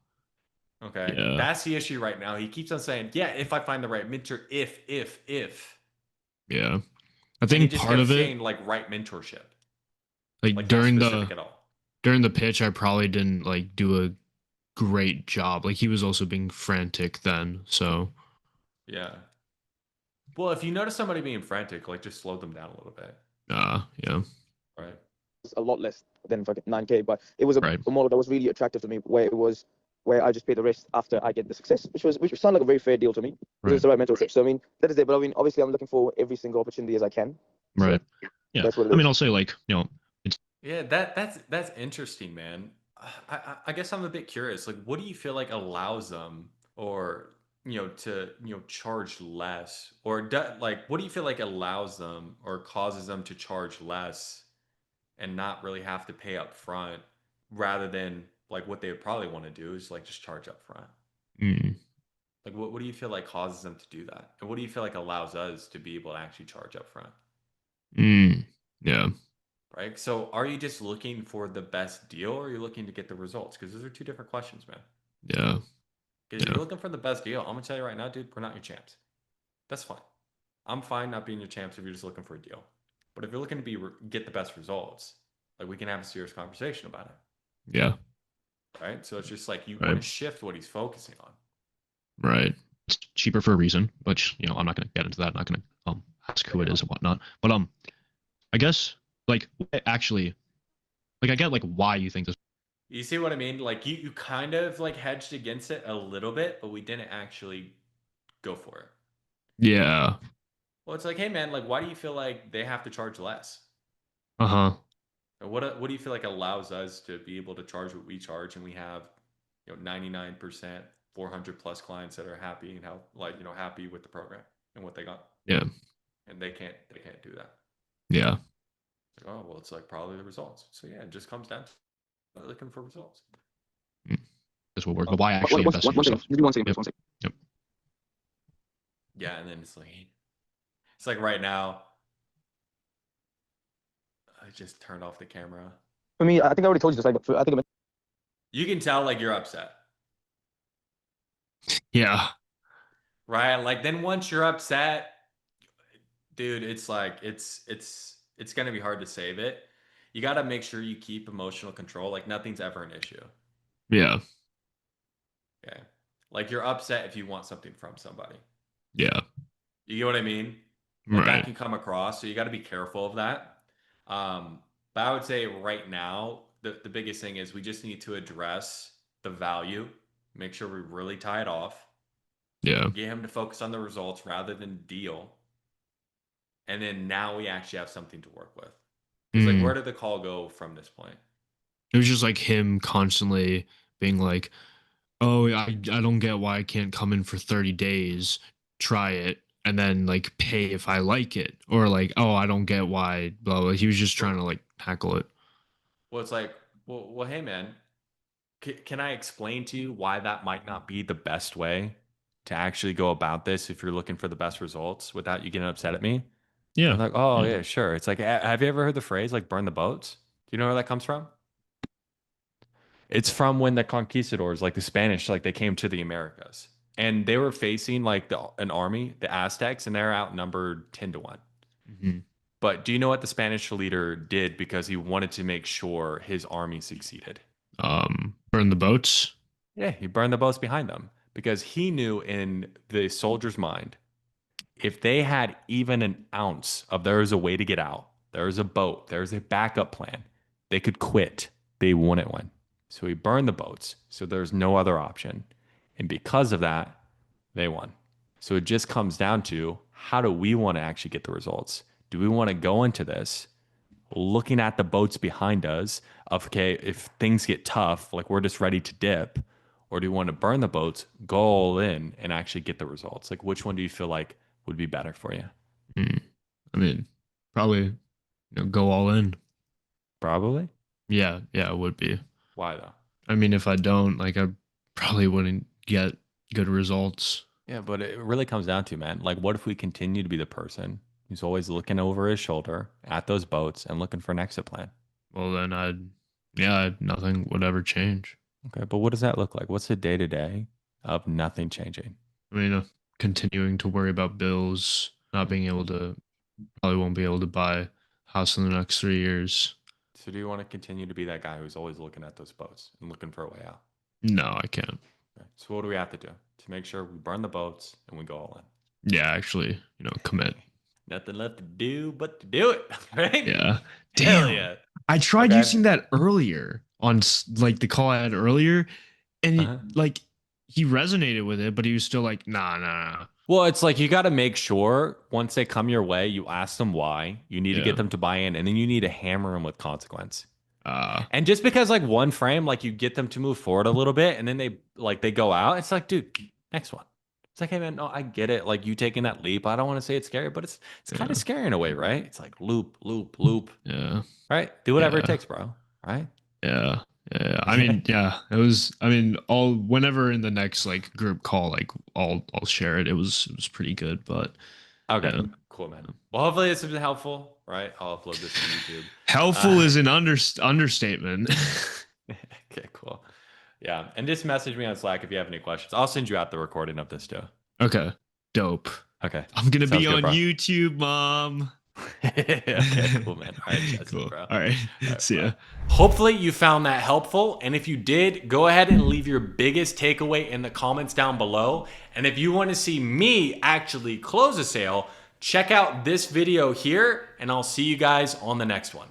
Okay. Yeah. That's the issue right now. He keeps on saying, yeah, if I find the right mentor, if. Yeah. I think part of it saying like right mentorship. Like during the pitch, I probably didn't like do a great job. Like he was also being frantic then. So yeah. Well, if you notice somebody being frantic, like just slow them down a little bit. Yeah. Right. It's a lot less than fucking 9K, but it was a model that was really attractive to me where I just pay the rest after I get the success, which sounded like a very fair deal to me. It was the right mentorship. So I mean, that is it. But I mean, obviously, I'm looking for every single opportunity as I can. Right. So yeah. That's what it is. I mean, I'll say like yeah, that's interesting, man. I guess I'm a bit curious. Like, what do you feel like allows them, or to charge less, or like what do you feel like allows them or causes them to charge less and not really have to pay up front, rather than like what they would probably want to do is like just charge up front? Like what do you feel like causes them to do that, and what do you feel like allows us to be able to actually charge up front? Yeah. Right. So are you just looking for the best deal, or are you looking to get the results? Because those are two different questions, man. Yeah. Because if you're looking for the best deal, I'm gonna tell you right now, dude, we're not your champs. That's fine. I'm fine not being your champs if you're just looking for a deal. But if you're looking to get the best results, like we can have a serious conversation about it. Yeah. Right. So it's just like you want to shift what he's focusing on. Right. It's cheaper for a reason, but I'm not gonna get into that. I'm not gonna ask who it is and whatnot. But I guess like actually, like I get like why you think this. You see what I mean? Like you kind of like hedged against it a little bit, but we didn't actually go for it. Yeah. Well, it's like, hey man, like why do you feel like they have to charge less? Uh-huh. What do you feel like allows us to be able to charge what we charge, and we have 99%, 400 plus clients that are happy and happy with the program and what they got. Yeah. And they can't do that. Yeah. Oh, well, it's like probably the results. So yeah, it just comes down to looking for results. This will work, but why actually invest in yourself? One second. Yep. Yeah, and then it's like right now, I just turned off the camera. For me, I think I already told you this. Like, I think you can tell like you're upset. Yeah. Right. Like then once you're upset, dude, it's like it's gonna be hard to save it. You got to make sure you keep emotional control. Like nothing's ever an issue. Yeah. Okay. Like you're upset if you want something from somebody. Yeah. You get what I mean? Like that can come across. So you got to be careful of that. But I would say right now, the biggest thing is we just need to address the value, make sure we really tie it off. Yeah. Get him to focus on the results rather than deal. And then now we actually have something to work with. Because like, where did the call go from this point? It was just like him constantly being like, oh, I don't get why I can't come in for 30 days, try it, and then like pay if I like it. Or like, oh, I don't get why, blah, blah. He was just trying to like tackle it. Well, it's like, well, hey, man, can I explain to you why that might not be the best way to actually go about this if you're looking for the best results without you getting upset at me? Yeah. I'm like, oh, yeah, sure. It's like, have you ever heard the phrase like burn the boats? Do you know where that comes from? It's from when the conquistadors, like the Spanish, like they came to the Americas and they were facing like an army, the Aztecs, and they're outnumbered 10-1. Mm-hmm. But do you know what the Spanish leader did because he wanted to make sure his army succeeded? Burn the boats. Yeah, he burned the boats behind them because he knew in the soldier's mind, if they had even an ounce of there is a way to get out, there is a boat, there's a backup plan, they could quit. They wouldn't win. So he burned the boats. So there's no other option. And because of that, they won. So it just comes down to how do we want to actually get the results? Do we want to go into this looking at the boats behind us of, okay, if things get tough, like we're just ready to dip, or do you want to burn the boats, go all in and actually get the results? Like which one do you feel like would be better for you? I mean, probably go all in. Probably? Yeah, it would be. Why though? I mean, if I don't, like I probably wouldn't get good results. Yeah, but it really comes down to, man, like what if we continue to be the person who's always looking over his shoulder at those boats and looking for an exit plan? Well, then nothing would ever change. Okay, but what does that look like? What's the day-to-day of nothing changing? I mean, continuing to worry about bills, not being able to, probably won't be able to buy a house in the next 3 years. So do you want to continue to be that guy who's always looking at those boats and looking for a way out? No, I can't. Okay. So what do we have to do to make sure we burn the boats and we go all in? Yeah, actually, commit. Nothing left to do but to do it, right? Yeah. Hell Damn. yeah. I tried using that earlier on like the call I had earlier, and like he resonated with it, but he was still like, nah. Well, it's like you got to make sure once they come your way, you ask them why. You need to get them to buy in, and then you need to hammer them with consequence. And just because like one frame, like you get them to move forward a little bit, and then they go out. It's like, dude, next one. It's like, hey man, no, I get it. Like you taking that leap. I don't want to say it's scary, but it's kind of scary in a way, right? It's like loop. Yeah. Right. Do whatever it takes, bro. Right. Yeah. I mean, it was, whenever in the next like group call, like I'll share it. It was pretty good, but okay, cool, man. Well, hopefully this has been helpful, right? I'll upload this to YouTube. Helpful is an understatement. Okay, cool. Yeah. And just message me on Slack if you have any questions. I'll send you out the recording of this too. Okay. Dope. Okay. I'm going to be on YouTube, Mom. Okay, cool, man. All right, cool. Bro. All right. See ya. Hopefully you found that helpful. And if you did, go ahead and leave your biggest takeaway in the comments down below. And if you want to see me actually close a sale, check out this video here, and I'll see you guys on the next one.